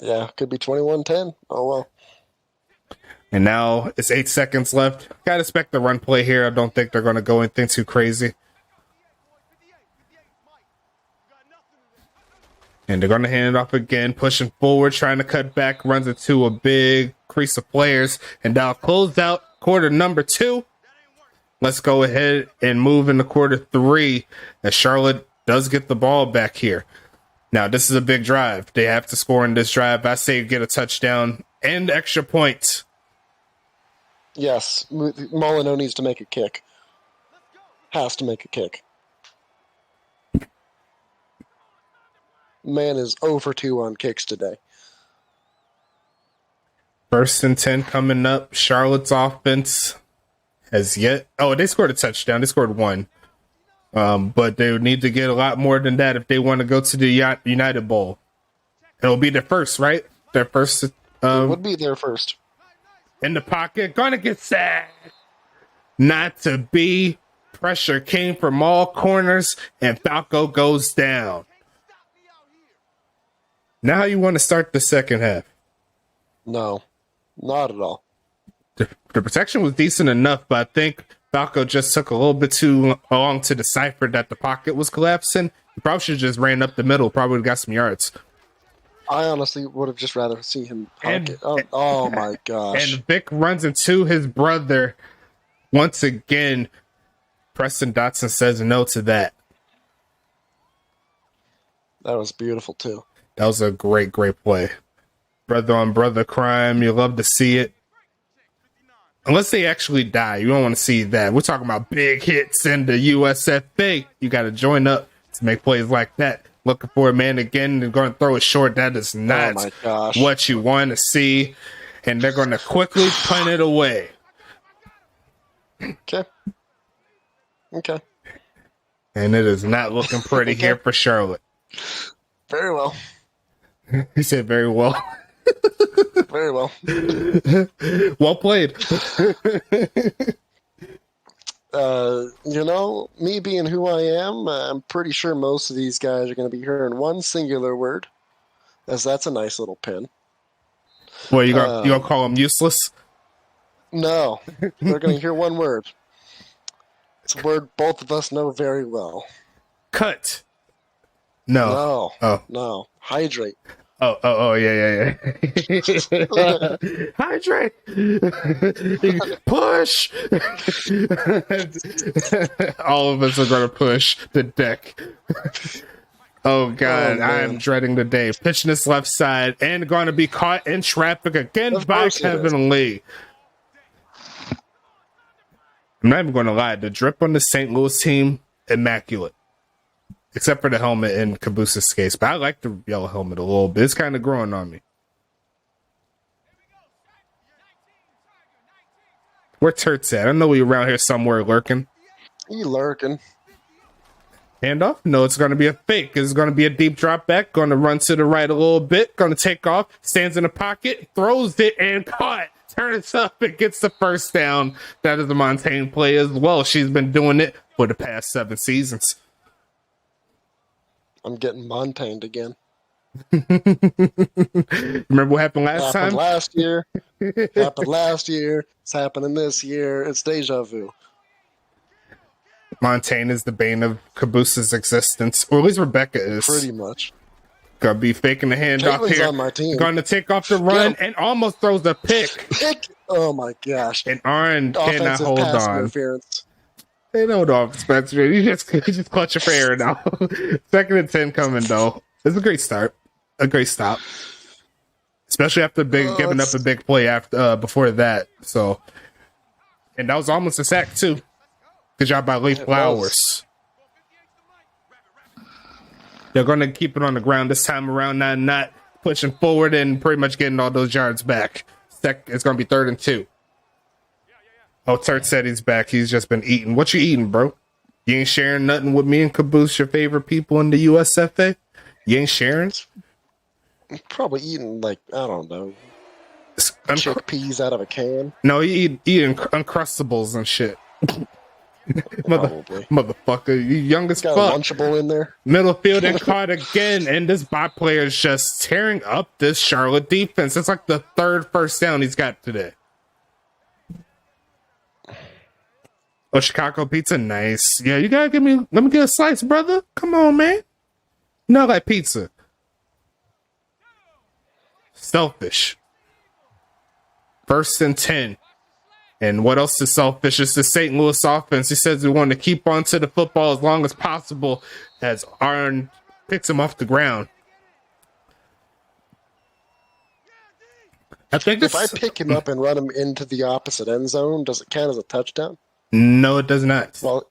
Yeah, could be 21-10. Oh, well. And now it's 8 seconds left. Got to expect the run play here. I don't think they're going to go anything too crazy. And they're going to hand it off again, pushing forward, trying to cut back, runs into a big crease of players. And now closed out quarter number 2. Let's go ahead and move into quarter 3 as Charlotte does get the ball back here. Now, this is a big drive. They have to score in this drive. I say get a touchdown and extra point. Yes, Molyneux needs to make a kick. Has to make a kick. Man is 0 for 2 on kicks today. 1st and 10 coming up. Charlotte's offense has yet... Oh, they scored a touchdown. They scored 1. But they would need to get a lot more than that if they want to go to the United Bowl. It'll be their first, right? Their first. It would be their first. In the pocket. Gonna get sacked. Not to be. Pressure came from all corners, and Falco goes down. Now you want to start the second half. No, not at all. The protection was decent enough, but I think Falco just took a little bit too long to decipher that the pocket was collapsing. He probably should have just ran up the middle. Probably would have got some yards. I honestly would have just rather seen him pocket. Oh my gosh. And Vic runs into his brother once again. Preston Dotson says no to that. That was beautiful, too. That was a great, great play. Brother on brother crime. You love to see it. Unless they actually die. You don't want to see that. We're talking about big hits in the USFA. You got to join up to make plays like that. Looking for a man again and going to throw it short. That is not what you want to see. And they're going to quickly punt it away. Okay. And it is not looking pretty here for Charlotte. Very well. He said very well. Very well. Well played. Me being who I am, I'm pretty sure most of these guys are going to be hearing one singular word, as that's a nice little pin. Well, you gonna call them useless? No, they're going to hear one word. It's a word both of us know very well. Cut. No. No. Hydrate. Yeah. Hydrate. Push. All of us are going to push the deck. Oh, God. I am dreading the day. Pitching this left side and going to be caught in traffic again by Kevin Lee. I'm not even going to lie. The drip on the St. Louis team, immaculate. Except for the helmet in Cabooses' case. But I like the yellow helmet a little bit. It's kind of growing on me. Where Turt's at? I know he's around here somewhere lurking. He lurking. Handoff? No, it's going to be a fake. It's going to be a deep drop back. Going to run to the right a little bit. Going to take off. Stands in the pocket. Throws it and caught. Turns up and gets the first down. That is a Montaigne play as well. She's been doing it for the past 7 seasons. I'm getting Montaigne again. Remember what happened last time? Last year. Happened last year. It's happening this year. It's deja vu. Montaigne is the bane of Cabooses' existence. Or at least Rebecca is. Pretty much. Gonna be faking the handoff here. On my team. Gonna take off the run and almost throws the pick. Oh my gosh. And Arn cannot hold on. Interference. They know the offense. You just clutch your fair now. 2nd and 10 coming though. It's a great start. A great stop. Especially after giving up a big play after before that. So, and that was almost a sack too. Good job by Lee Flowers. They're going to keep it on the ground this time around, not pushing forward and pretty much getting all those yards back. It's going to be 3rd and 2. Oh, Turt said he's back. He's just been eating. What you eating, bro? You ain't sharing nothing with me and Caboose, your favorite people in the USFA? You ain't sharing? Probably eating, I don't know, chickpeas out of a can. No, he eating Uncrustables and shit. Motherfucker, you young as fuck. Got a Lunchable in there. Middle field and caught again, and this bot player is just tearing up this Charlotte defense. It's like the 3rd first down he's got today. Oh, Chicago pizza, nice. Yeah, you gotta let me get a slice, brother. Come on, man. You know I like pizza. Selfish. 1st and 10. And what else is selfish? It's the St. Louis offense. He says we want to keep on to the football as long as possible as Arn picks him off the ground. I think if I pick him up and run him into the opposite end zone, does it count as a touchdown? No, it does not. Well,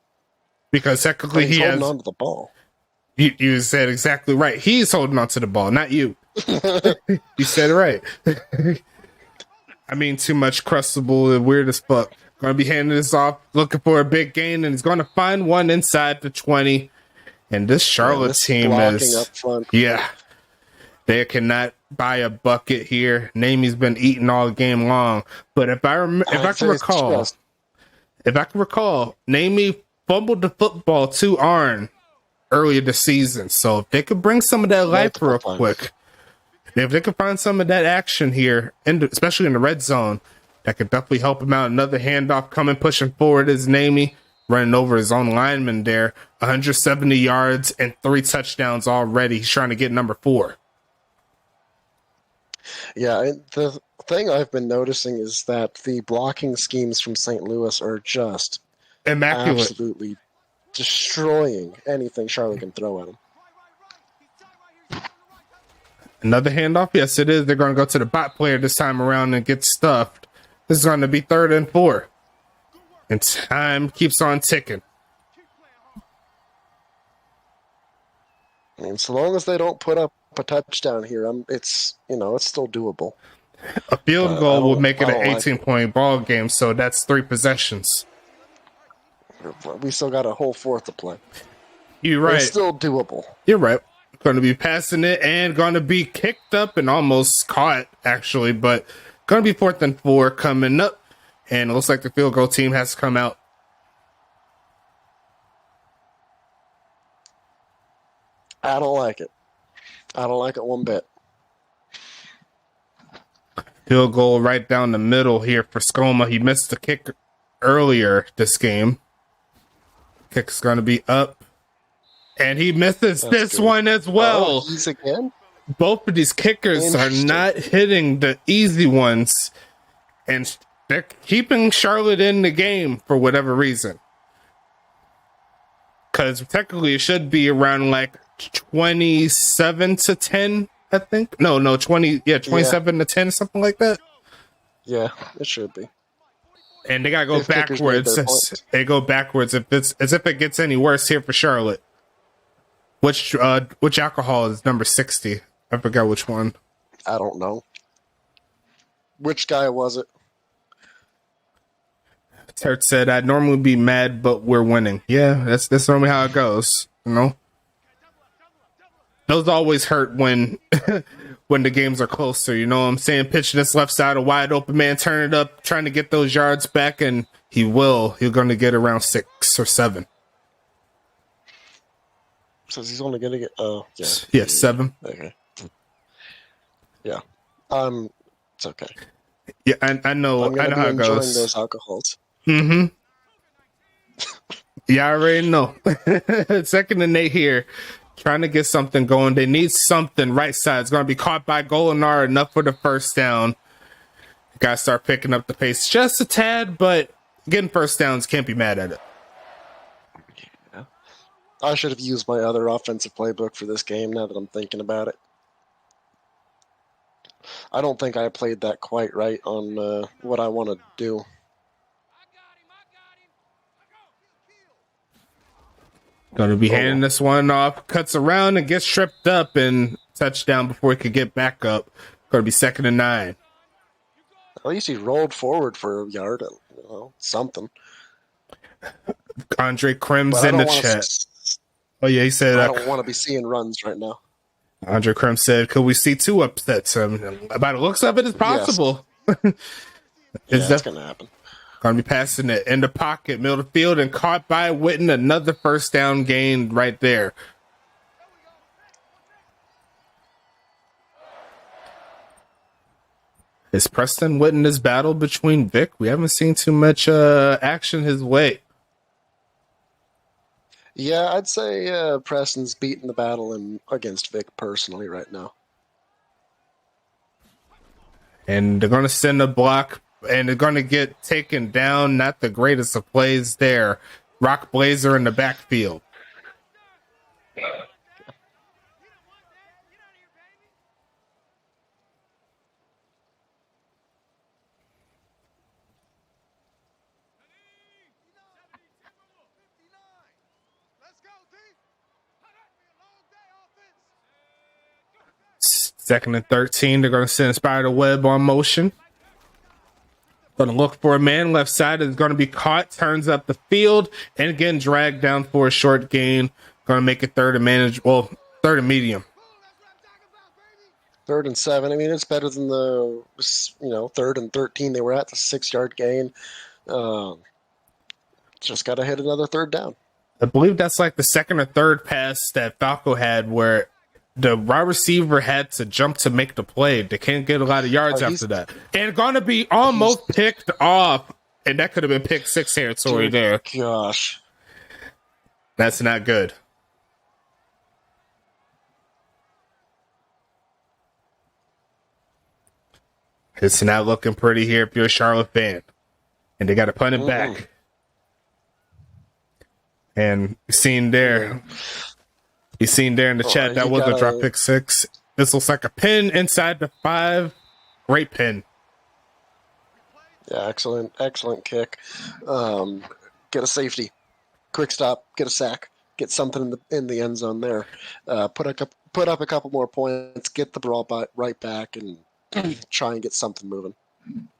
because technically he's he holding has on to the ball. You said exactly right. He's holding on to the ball, not you. You said it right. I mean, too much crustable and weird as fuck. Going to be handing this off, looking for a big gain, and he's going to find one inside the 20. And this Charlotte team is up front. Yeah, they cannot buy a bucket here. Namey's been eating all game long. But if I can recall, Namey fumbled the football to Arn earlier this season. So if they could bring some of that life real quick, if they could find some of that action here, especially in the red zone, that could definitely help him out. Another handoff coming, pushing forward is Namey, running over his own lineman there. 170 yards and 3 touchdowns already. He's trying to get number 4. Yeah, the thing I've been noticing is that the blocking schemes from St. Louis are just immaculate, absolutely destroying anything Charlotte can throw at him. Another handoff? Yes, it is. They're going to go to the bot player this time around and get stuffed. This is going to be 3rd and 4. And time keeps on ticking. And so long as they don't put up a touchdown here, it's still doable. A field goal will make it an 18-point ball game, so that's 3 possessions. We still got a whole 4th to play. You're right. It's still doable. You're right. Going to be passing it and going to be kicked up and almost caught, actually, but going to be 4th and 4 coming up. And it looks like the field goal team has to come out. I don't like it. I don't like it one bit. Field goal right down the middle here for Skoma. He missed the kick earlier this game. Kick's going to be up. And he misses this one as well. Oh, he's again? Both of these kickers are not hitting the easy ones. And they're keeping Charlotte in the game for whatever reason. Because technically it should be around like 27-10, I think. No, 27-10, something like that. Yeah, it should be. And they gotta go backwards. They go backwards if it gets any worse here for Charlotte. Which alcohol is number 60? I forgot which one. I don't know. Which guy was it? Tert said, I'd normally be mad, but we're winning. Yeah, that's normally how it goes, you know? Those always hurt when when the games are closer, you know what I'm saying? Pitch this left side, a wide open man, turn it up, trying to get those yards back, and he's going to get around 6 or 7. Says he's only going to get, yeah, 7. Okay. Yeah. It's okay. Yeah, I know how it goes. Enjoying those alcohols. Mm-hmm. Yeah, I already know. 2nd and 8 here. Trying to get something going. They need something right side. It's going to be caught by Golinar. Enough for the first down. Got to start picking up the pace just a tad, but getting first downs, can't be mad at it. Yeah. I should have used my other offensive playbook for this game now that I'm thinking about it. I don't think I played that quite right on what I want to do. Going to be handing this one off. Cuts around and gets tripped up and touchdown before he could get back up. Going to be 2nd and 9. At least he rolled forward for a yard. Something. Andre Krim's in the chat. Oh, yeah, he said... I don't want to be seeing runs right now. Andre Krim said, could we see 2 upsets? By the looks of it, it's possible. Yes. That's going to happen. Going to be passing it in the pocket, middle of the field, and caught by Witten. Another first down gain right there. Is Preston Witten this battle between Vic? We haven't seen too much action his way. Yeah, I'd say Preston's beating the battle against Vic personally right now. And they're going to send a block and they're going to get taken down. Not the greatest of plays there. Rock Blazer in the backfield. Second and 13, they're going to send Spider Web on motion. Going to look for a man. Left side is going to be caught. Turns up the field and again dragged down for a short gain. Going to make it third and medium. 3rd and 7. I mean, it's better than the 3rd and 13 they were at, the 6-yard gain. Just got to hit another 3rd down. I believe that's like the second or third pass that Falco had where the wide receiver had to jump to make the play. They can't get a lot of yards after that. And going to be almost picked off. And that could have been pick 6 territory there. Gosh. That's not good. It's not looking pretty here if you're a Charlotte fan. And they got to punt it back. And you seen there in the chat, that was a drop pick 6. This looks like a pin inside the 5. Great pin. Yeah, excellent kick. Get a safety. Quick stop. Get a sack. Get something in the end zone there. Put up a couple more points. Get the ball right back and try and get something moving.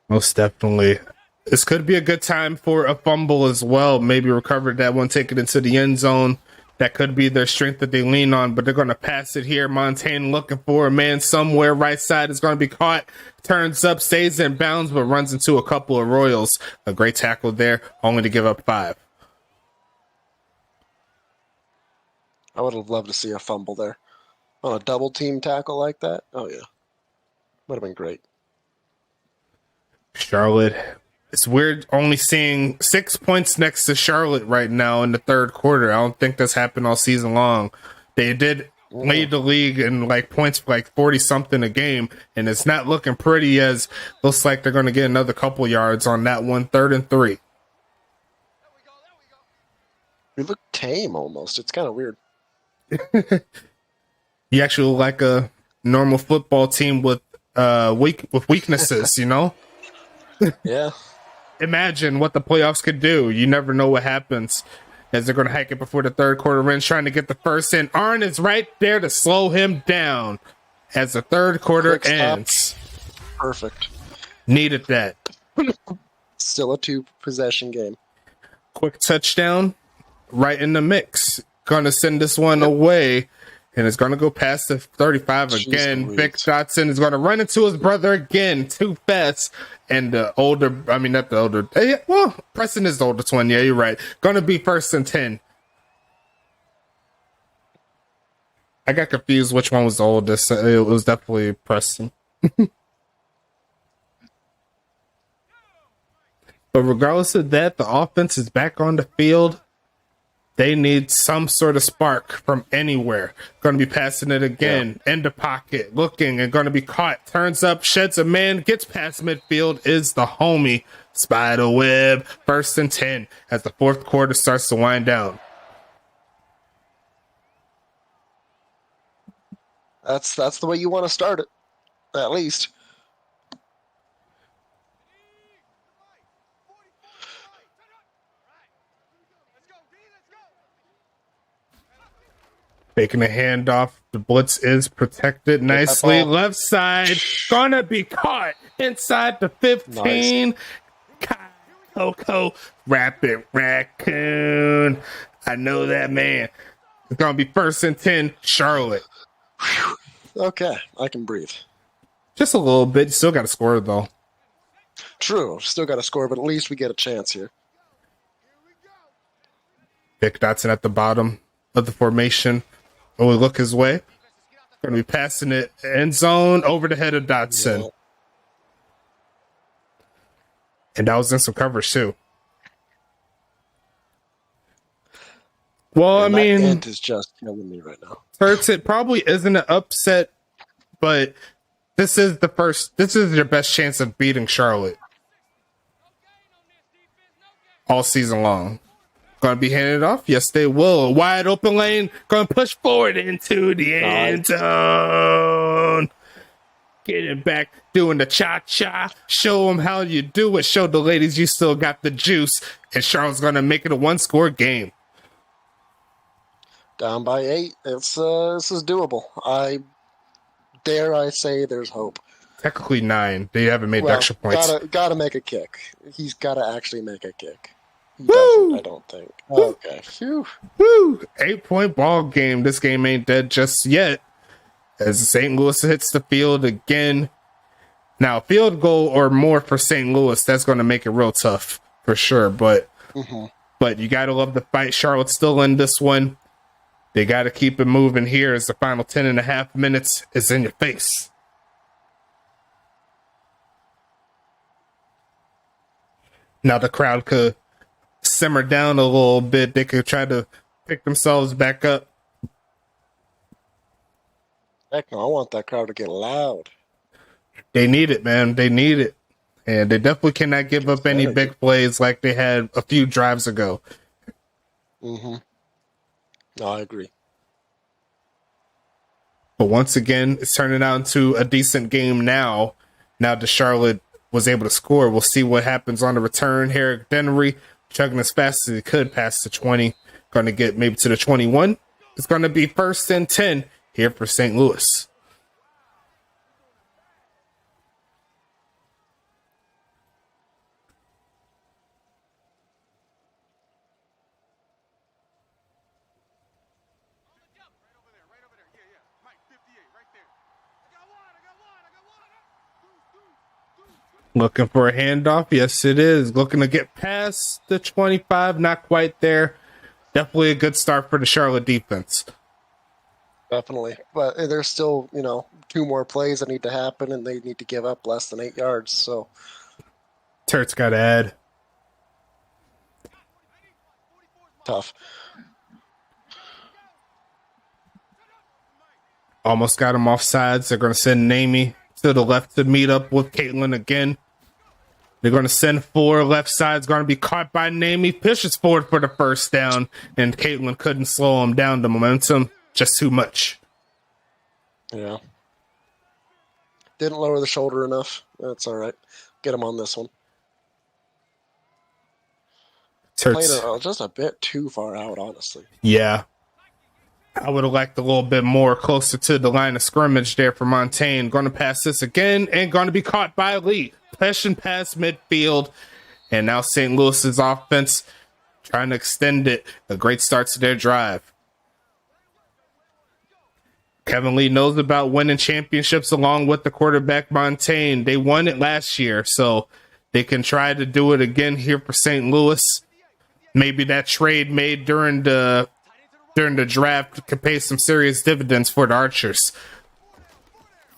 Most definitely. This could be a good time for a fumble as well. Maybe recover that one, take it into the end zone. That could be their strength that they lean on, but they're going to pass it here. Montaigne looking for a man somewhere. Right side is going to be caught. Turns up, stays in bounds, but runs into a couple of Royals. A great tackle there, only to give up 5. I would have loved to see a fumble there. On a double team tackle like that? Oh, yeah. Would have been great. Charlotte. It's weird only seeing 6 points next to Charlotte right now in the third quarter. I don't think that's happened all season long. They did lead the league in like points for like 40-something a game, and it's not looking pretty as looks like they're going to get another couple yards on that one. 3rd and 3. We look tame almost. It's kind of weird. You actually look like a normal football team with weaknesses, you know? Yeah. Imagine what the playoffs could do. You never know what happens as they're going to hike it before the third quarter ends, trying to get the first in. Arn is right there to slow him down as the third quarter ends. Perfect. Needed that. Still a 2-possession game. Quick touchdown right in the mix. Going to send this one away. And it's going to go past the 35 again. Vic Dotson is going to run into his brother again. Too fast. And Preston is the oldest one. Yeah, you're right. Going to be 1st and 10. I got confused which one was the oldest. It was definitely Preston. But regardless of that, the offense is back on the field. They need some sort of spark from anywhere. Going to be passing it again in the pocket, looking and going to be caught. Turns up, sheds a man, gets past midfield, is the homie. Spider Web, 1st and 10 as the fourth quarter starts to wind down. That's the way you want to start it, at least. Making a handoff. The blitz is protected nicely. Left side. Gonna be caught inside the 15. Nice. Coco. Rapid Raccoon. I know that man. It's gonna be 1st and 10. Charlotte. Okay, I can breathe. Just a little bit. You still got to score, though. True. Still got to score, but at least we get a chance here. Vic Dotson at the bottom of the formation. Oh, we look his way. Going to be passing it end zone over the head of Dotson. Yeah. And that was in some coverage, too. Well, and I mean, that ant is just killing me right now. Hurts, it probably isn't an upset, but this is your best chance of beating Charlotte. all season long. Gonna be handed off? Yes, they will. A wide open lane. Gonna push forward into the end zone. Get it back, doing the cha-cha. Show them how you do it. Show the ladies you still got the juice. And Charlotte's gonna make it a one-score game. Down by 8. This is doable. I say there's hope. Technically 9. They haven't made the extra points. Gotta make a kick. He's gotta actually make a kick. He Woo! doesn't, I don't think. Okay. Phew. Woo! 8-point ball game. This game ain't dead just yet. As St. Louis hits the field again. Now, field goal or more for St. Louis, that's going to make it real tough for sure. But you got to love the fight. Charlotte's still in this one. They got to keep it moving here as the final 10.5 minutes is in your face. Now the crowd could simmer down a little bit. They could try to pick themselves back up. Heck no, I want that crowd to get loud. They need it, man. They need it. And they definitely cannot give up any big plays like they had a few drives ago. No, I agree. But once again, it's turning out into a decent game now. Now that Charlotte was able to score. We'll see what happens on the return. Herrick Dennery chugging as fast as he could past the 20. Going to get maybe to the 21. It's going to be 1st and 10 here for St. Louis. Looking for a handoff. Yes, it is. Looking to get past the 25. Not quite there. Definitely a good start for the Charlotte defense. Definitely. But there's still, 2 more plays that need to happen, and they need to give up less than 8 yards. So Turt's got to add. Tough. Almost got him off sides. They're going to send Namie to the left to meet up with Caitlin again. They're going to send 4 left sides. Going to be caught by Namie. Pushes forward for the first down, and Caitlin couldn't slow him down. The momentum, just too much. Yeah. Didn't lower the shoulder enough. That's all right. Get him on this one. Played it just a bit too far out, honestly. Yeah. I would have liked a little bit more closer to the line of scrimmage there for Montaigne. Going to pass this again and going to be caught by Lee. Pushing past midfield. And now St. Louis's offense trying to extend it. A great start to their drive. Kevin Lee knows about winning championships along with the quarterback Montaigne. They won it last year, so they can try to do it again here for St. Louis. Maybe that trade made during the draft could pay some serious dividends for the Archers.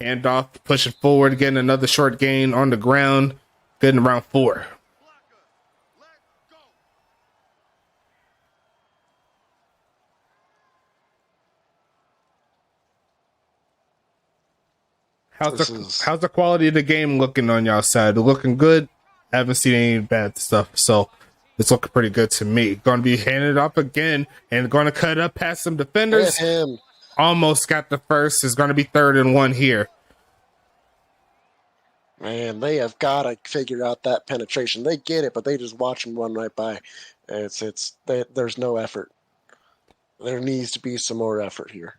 Handoff, pushing forward again, another short gain on the ground. Good in round 4. How's the quality of the game looking on y'all side? Looking good? I haven't seen any bad stuff, so it's looking pretty good to me. Going to be handed off again and going to cut up past some defenders. Hit him. Almost got the first. It's going to be 3rd and 1 here. Man, they have got to figure out that penetration. They get it, but they just watch him run right by. There's no effort. There needs to be some more effort here.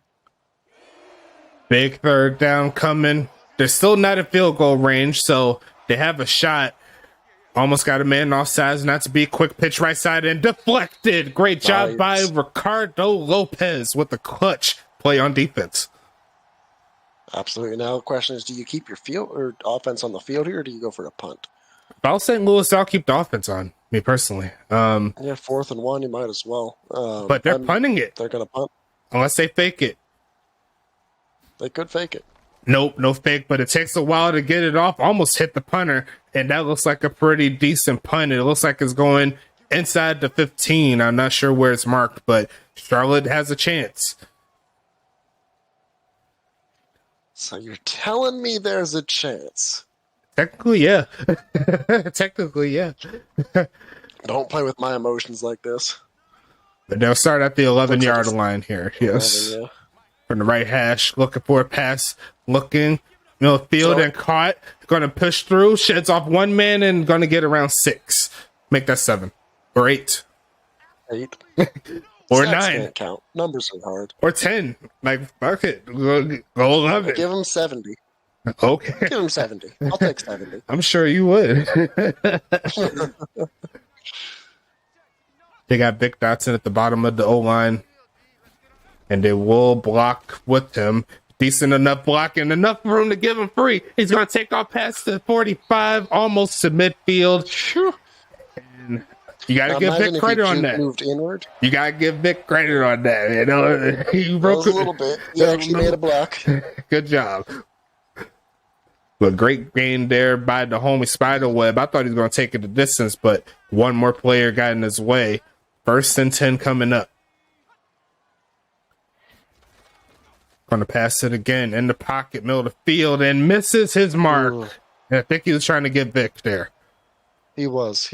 Big 3rd down coming. They're still not at field goal range, so they have a shot. Almost got a man off sides, not to be a quick pitch right side and deflected. Great job by Ricardo Lopez with the clutch play on defense. Absolutely. Now the question is, do you keep your field or offense on the field here, or do you go for a punt? If I was St. Louis, I'll keep the offense on, me personally. Yeah, 4th and 1, you might as well. But they're punting it. They're going to punt. Unless they fake it. They could fake it. Nope, no fake, but it takes a while to get it off. Almost hit the punter, and that looks like a pretty decent punt. It looks like it's going inside the 15. I'm not sure where it's marked, but Charlotte has a chance. So you're telling me there's a chance? Technically, yeah. Technically, yeah. Don't play with my emotions like this. But they'll start at the 11-yard line here. Yes. 11, yeah. From the right hash, looking for a pass, looking, middle field, and caught. Going to push through, sheds off one man, and going to get around 6. Make that 7 or 8. 8. Or Stats 9. Can't count. Numbers are hard. Or 10. Like, fuck it. Go 11. Give him 70. Okay. Give him 70. I'll take 70. I'm sure you would. They got Vic Dotson at the bottom of the O-line. And they will block with him. Decent enough block and enough room to give him free. He's going to take off past the 45, almost to midfield. And you got to give Vic credit on that. Moved inward. You got to give Vic credit on that. You know, he broke a little bit. He actually made a block. Good job. But great gain there by the homie Spiderweb. I thought he was going to take it the distance, but one more player got in his way. 1st and 10 coming up. Going to pass it again in the pocket, middle of the field, and misses his mark. Ooh. And I think he was trying to get Vic there. He was.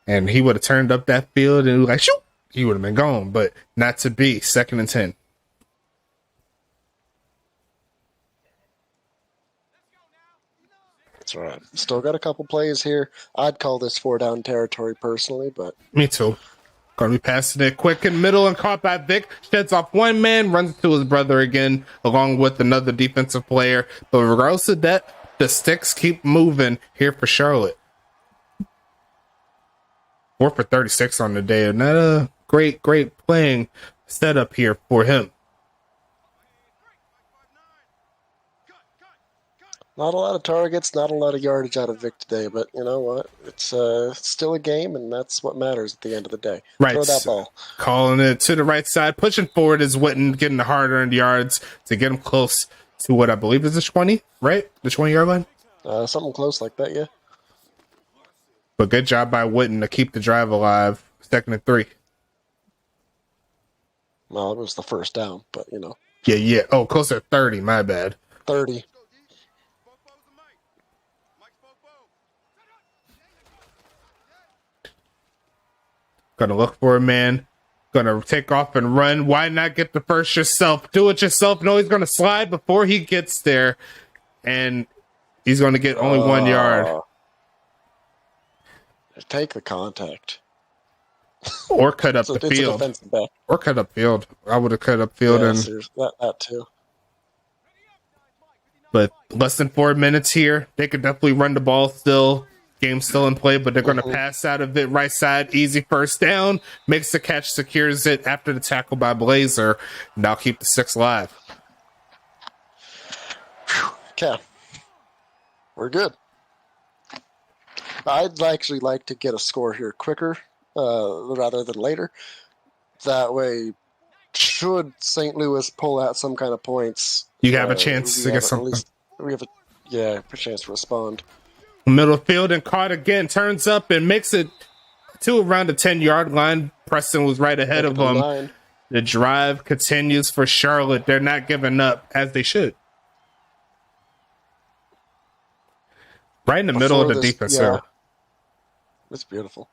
And he would have turned up that field and like, shoot, he would have been gone, but not to be. 2nd and 10. That's right. Still got a couple plays here. I'd call this 4-down territory personally, but... Me too. Going to be passing it quick in middle and caught by Vic. Sheds off one man, runs to his brother again, along with another defensive player. But regardless of that, the sticks keep moving here for Charlotte. 4 for 36 on the day. Not a great playing setup here for him. Not a lot of targets, not a lot of yardage out of Vic today, but you know what? It's still a game, and that's what matters at the end of the day. Right. Throw that ball. Calling it to the right side, pushing forward is Witten, getting the hard-earned yards to get him close to what I believe is the 20, right? The 20-yard line? Something close like that, yeah. But good job by Witten to keep the drive alive. 2nd and 3. Well, it was the 1st down, but you know. Yeah. Oh, closer to 30, my bad. 30. Gonna look for a man. Gonna take off and run. Why not get the first yourself? Do it yourself. No, he's gonna slide before he gets there. And he's gonna get only 1 yard. Take the contact. Or cut up the field. Or cut up field. I would have cut up field. Yeah, and that too. But less than 4 minutes here. They could definitely run the ball still. Game's still in play, but they're going to pass out of it right side. Easy 1st down. Makes the catch, secures it after the tackle by Blazer. Now keep the 6 alive. Okay. We're good. I'd actually like to get a score here quicker rather than later. That way, should St. Louis pull out some kind of points, you have a chance to get something. We have a chance to respond. Middle field and caught again. Turns up and makes it to around the 10-yard line. Preston was right ahead of him. The drive continues for Charlotte. They're not giving up as they should. Right in the middle of the defense. Yeah. It's beautiful.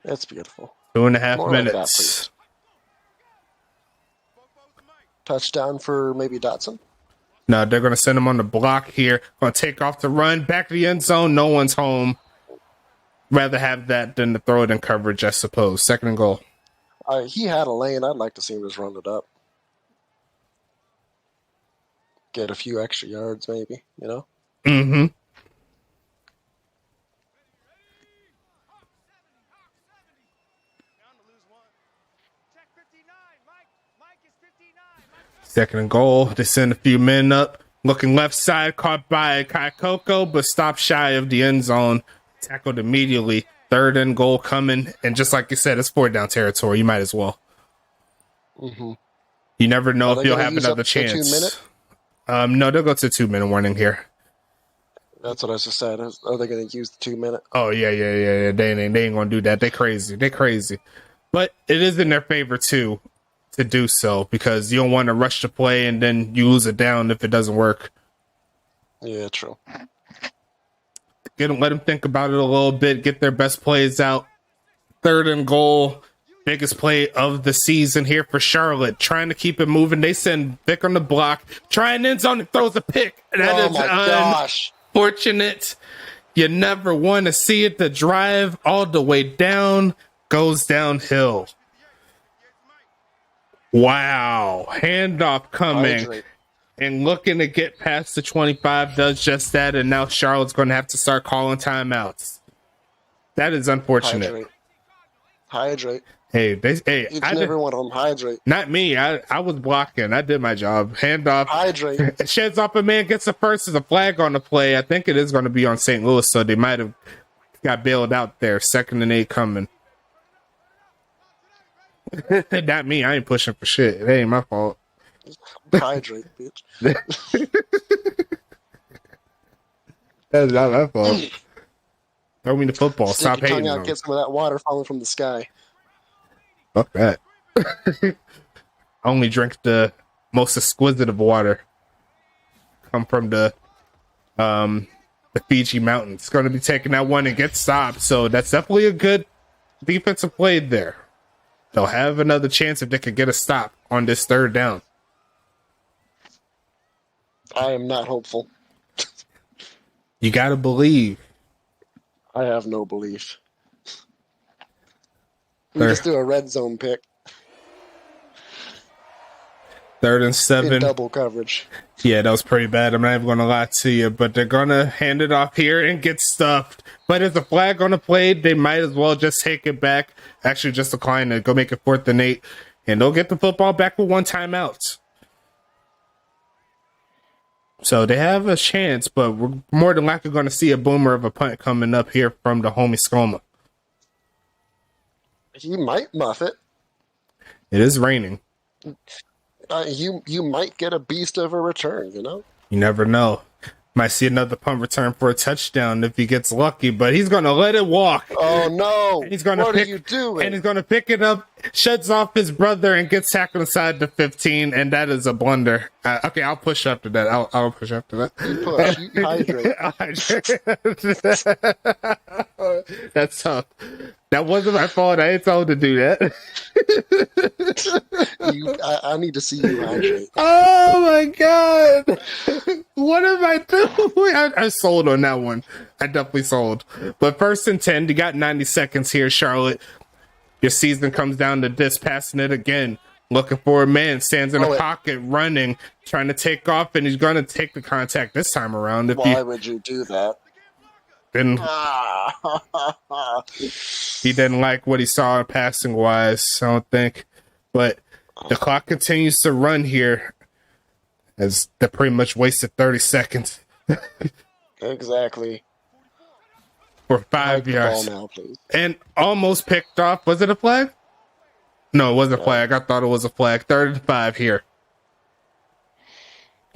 It's beautiful. 2.5 minutes. Like touchdown for maybe Dotson. No, they're going to send him on the block here. Going to take off the run. Back to the end zone. No one's home. Rather have that than to throw it in coverage, I suppose. 2nd and goal. He had a lane. I'd like to see him just run it up. Get a few extra yards, maybe, you know? Mm-hmm. Second and goal. They send a few men up. Looking left side, caught by Kai Coco, but stopped shy of the end zone. Tackled immediately. 3rd and goal coming. And just like you said, it's 4-down territory. You might as well. Mm-hmm. You never know if you'll have another chance. No, they'll go to 2-minute warning here. That's what I just said. Are they going to use the 2-minute? Oh, yeah. They ain't going to do that. They crazy. But it is in their favor, too, to do so, because you don't want to rush the play and then you lose it down if it doesn't work. Yeah, true. let them think about it a little bit, get their best plays out. 3rd and goal, biggest play of the season here for Charlotte, trying to keep it moving. They send Vic on the block, trying end zone and throws a pick. That is unfortunate. You never want to see it. The drive all the way down goes downhill. Wow. Handoff coming and looking to get past the 25 does just that. And now Charlotte's going to have to start calling timeouts. That is unfortunate. Hydrate. Hey, I never want them hydrate. Not me. I was blocking. I did my job. Handoff. Hydrate. Sheds off a man, gets the first. There's a flag on the play. I think it is going to be on St. Louis, so they might have got bailed out there. 2nd and 8 coming. Not me. I ain't pushing for shit. It ain't my fault. Hydrate, bitch. That's not my fault. Throw me the football. Stick Stop your hating. Tongue out, get some of that water falling from the sky. Fuck that. I only drink the most exquisite of water. Come from the Fiji Mountains. Going to be taking that one and get stopped. So that's definitely a good defensive play there. They'll have another chance if they could get a stop on this 3rd down. I am not hopeful. You got to believe. I have no belief. We just do a red zone pick. 3rd and 7. In double coverage. Yeah, that was pretty bad. I'm not even going to lie to you, but they're going to hand it off here and get stuffed. But there's a flag on the play. They might as well just take it back. Actually, just decline to go make it 4th and 8. And they'll get the football back with 1 timeout. So they have a chance, but we're more than likely going to see a boomer of a punt coming up here from the homie Skoma. He might muff it. It is raining. You might get a beast of a return, you know? You never know. Might see another punt return for a touchdown if he gets lucky, but he's going to let it walk. Oh, no. And he's going what to are you doing? And he's going to pick it up, sheds off his brother, and gets tackled inside the 15, and that is a blunder. Okay, I'll push after that. I'll push after that. You push. You hydrate. That's tough. That wasn't my fault. I ain't told to do that. I need to see you hydrate. Oh my god! What am I doing? I sold on that one. I definitely sold. But 1st and 10, you got 90 seconds here, Charlotte. Your season comes down to this, passing it again. Looking for a man, stands in a pocket, running, trying to take off, and he's going to take the contact this time around. Why would you do that? Then he didn't like what he saw passing wise, I don't think. But the clock continues to run here as they pretty much wasted 30 seconds. Exactly. For 5 yards. Now, please. And almost picked off. Was it a flag? No, it wasn't a flag. I thought it was a flag. 3rd and 5 here.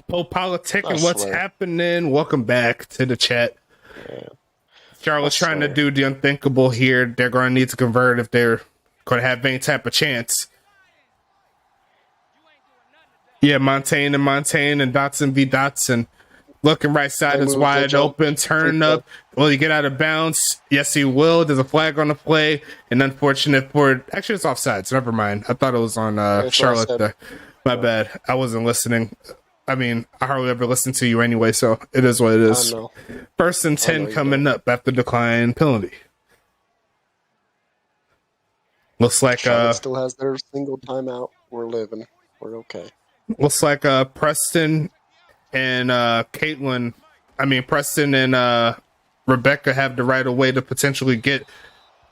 Politicking, what's happening? Welcome back to the chat. Yeah. Charlotte's trying to do the unthinkable here. They're going to need to convert if they're going to have any type of chance. Yeah, Montaigne and Dotson v. Dotson. Looking right side is wide open. Turn up. Will he get out of bounds? Yes, he will. There's a flag on the play. And unfortunate for... Actually, it's offsides. Never mind. I thought it was on Charlotte there. My bad. I wasn't listening. I mean, I hardly ever listen to you anyway, so it is what it is. 1st and 10 coming up after decline penalty. Looks like still has their single timeout. We're living. We're okay. Looks like Preston and Preston and Rebecca have the right of way to potentially get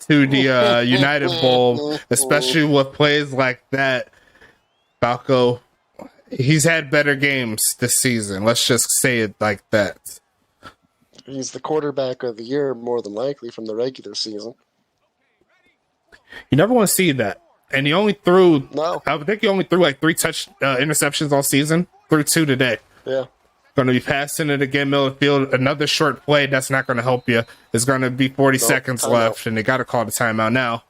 to the United Bowl, especially with plays like that. Falco, he's had better games this season. Let's just say it like that. He's the quarterback of the year, more than likely, from the regular season. You never want to see that. And he only threw, no. I think he only threw like 3 interceptions all season. Threw 2 today. Yeah. Going to be passing it again, middle of the field. Another short play, that's not going to help you. There's going to be 40 seconds left, and they got to call the timeout now.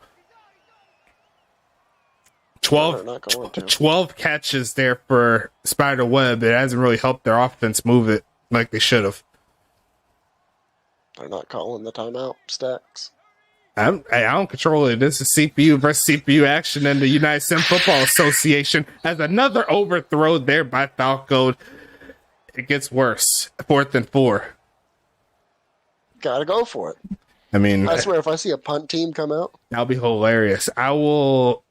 12 catches there for Spider Webb. It hasn't really helped their offense move it like they should have. They're not calling the timeout, Stacks. I don't control it. This is CPU versus CPU action in the United Sim Football Association. As another overthrow there by Falco. It gets worse. 4th and 4. Gotta go for it. I mean, I swear, if I see a punt team come out, that'll be hilarious. I will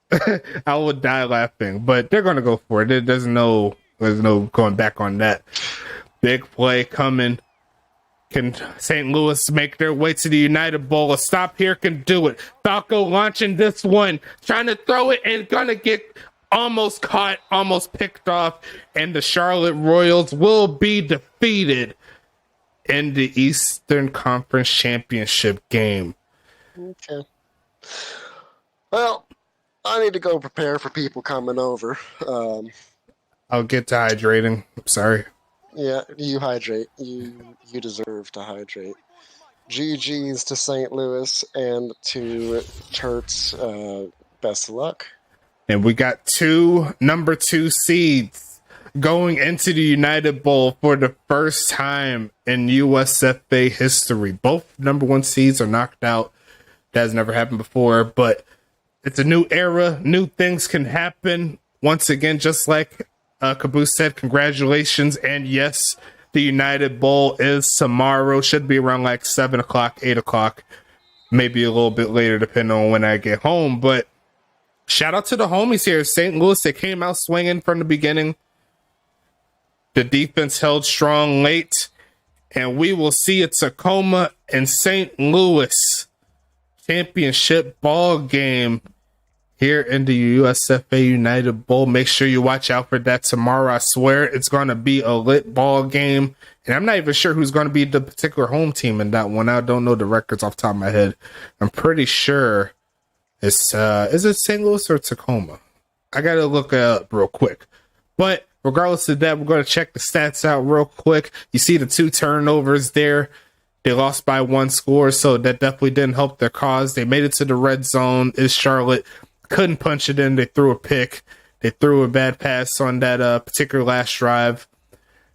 I will die laughing, but they're going to go for it. There's no going back on that. Big play coming. Can St. Louis make their way to the United Bowl? A stop here can do it. Falco launching this one, trying to throw it and gonna get almost caught, almost picked off, and the Charlotte Royals will be defeated in the Eastern Conference Championship game. Okay. Well, I need to go prepare for people coming over. I'll get to hydrating. I'm sorry. Yeah, you hydrate. You deserve to hydrate. GG's to St. Louis and to Terts. Best of luck. And we got 2 number 2 seeds going into the United Bowl for the first time in USFA history. Both number 1 seeds are knocked out. That has never happened before, but it's a new era. New things can happen. Once again, just like Caboose said, congratulations. And yes, the United Bowl is tomorrow. Should be around like 7 o'clock, 8 o'clock, maybe a little bit later, depending on when I get home. But shout out to the homies here. St. Louis, they came out swinging from the beginning. The defense held strong late. And we will see a Tacoma and St. Louis championship ball game here in the USFA United Bowl. Make sure you watch out for that tomorrow. I swear it's going to be a lit ball game. And I'm not even sure who's going to be the particular home team in that one. I don't know the records off the top of my head. I'm pretty sure it's, is it St. Louis or Tacoma? I got to look it up real quick. But regardless of that, we're going to check the stats out real quick. You see the 2 turnovers there. They lost by 1 score, so that definitely didn't help their cause. They made it to the red zone. Is Charlotte couldn't punch it in. They threw a pick. They threw a bad pass on that particular last drive.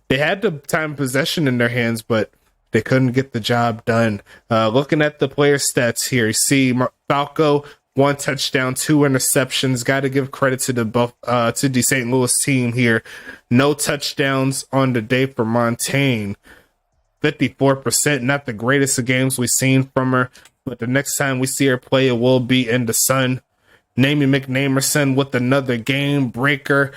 They had the time possession in their hands, but they couldn't get the job done. Looking at the player stats here, you see Falco, 1 touchdown, 2 interceptions. Got to give credit to the St. Louis team here. No touchdowns on the day for Montaigne. 54%, not the greatest of games we've seen from her, but the next time we see her play, it will be in the sun. Namie McNamerson with another game breaker,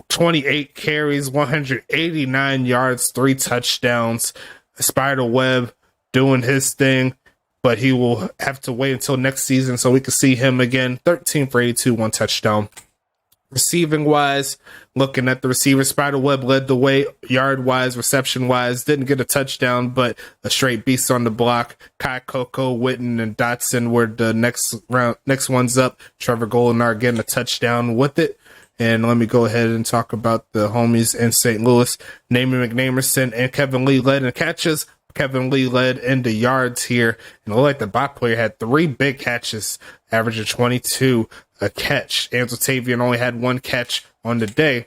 28 carries, 189 yards, 3 touchdowns. Spiderweb doing his thing, but he will have to wait until next season so we can see him again. 13 for 82, 1 touchdown. Receiving wise, looking at the receiver, Spiderweb led the way yard wise, reception wise, didn't get a touchdown, but a straight beast on the block. Kai Coco, Witten, and Dotson were the next ones up. Trevor Goldenar getting a touchdown with it. And let me go ahead and talk about the homies in St. Louis. Namie McNamerson and Kevin Lee led in catches. Kevin Lee led in the yards here. And it looked like the bot player had 3 big catches, averaging 22 a catch. Ansel Tavian only had 1 catch on the day.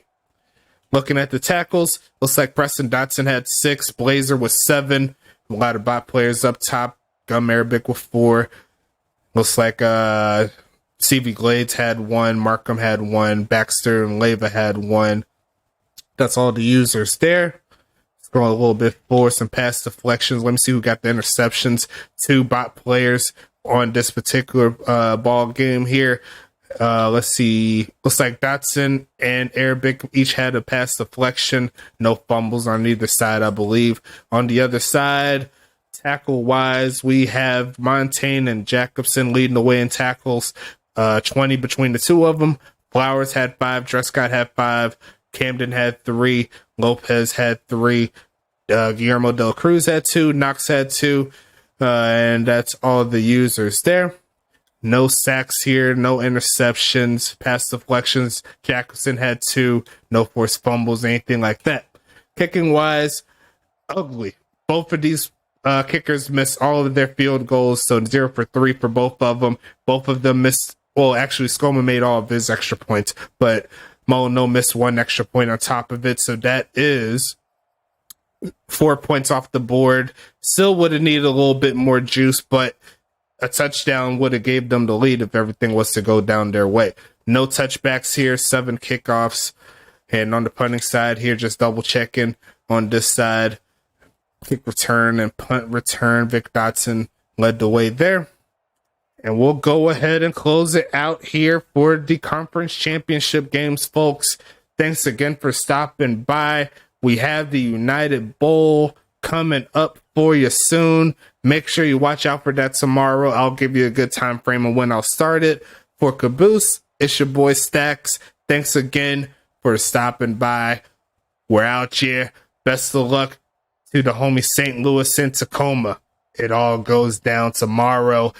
Looking at the tackles, looks like Preston Dotson had 6, Blazer with 7. A lot of bot players up top. Gum Arabic with 4. Looks like CV Glades had 1, Markham had 1, Baxter and Leva had 1. That's all the users there. Scroll a little bit forward, some pass deflections. Let me see who got the interceptions. 2 bot players on this particular ball game here. Let's see. Looks like Dotson and Arabic each had a pass deflection. No fumbles on either side, I believe. On the other side, tackle-wise, we have Montaigne and Jacobson leading the way in tackles. 20 between the 2 of them. Flowers had 5. Drescott had 5. Camden had 3. Lopez had 3. Guillermo de la Cruz had 2. Knox had 2. And that's all the users there. No sacks here, no interceptions, pass deflections. Jacobson had 2, no forced fumbles, anything like that. Kicking wise, ugly. Both of these kickers missed all of their field goals, so 0 for 3 for both of them. Both of them missed, well, actually, Skoma made all of his extra points, but Molino missed 1 extra point on top of it, so that is 4 points off the board. Still would have needed a little bit more juice, but a touchdown would have gave them the lead if everything was to go down their way. No touchbacks here, 7 kickoffs. And on the punting side here, just double checking on this side. Kick return and punt return. Vic Dotson led the way there. And we'll go ahead and close it out here for the conference championship games, folks. Thanks again for stopping by. We have the United Bowl coming up for you soon. Make sure you watch out for that tomorrow. I'll give you a good time frame of when I'll start it. For Caboose, it's your boy Stacks. Thanks again for stopping by. We're out here. Best of luck to the homie St. Louis and Tacoma. It all goes down tomorrow.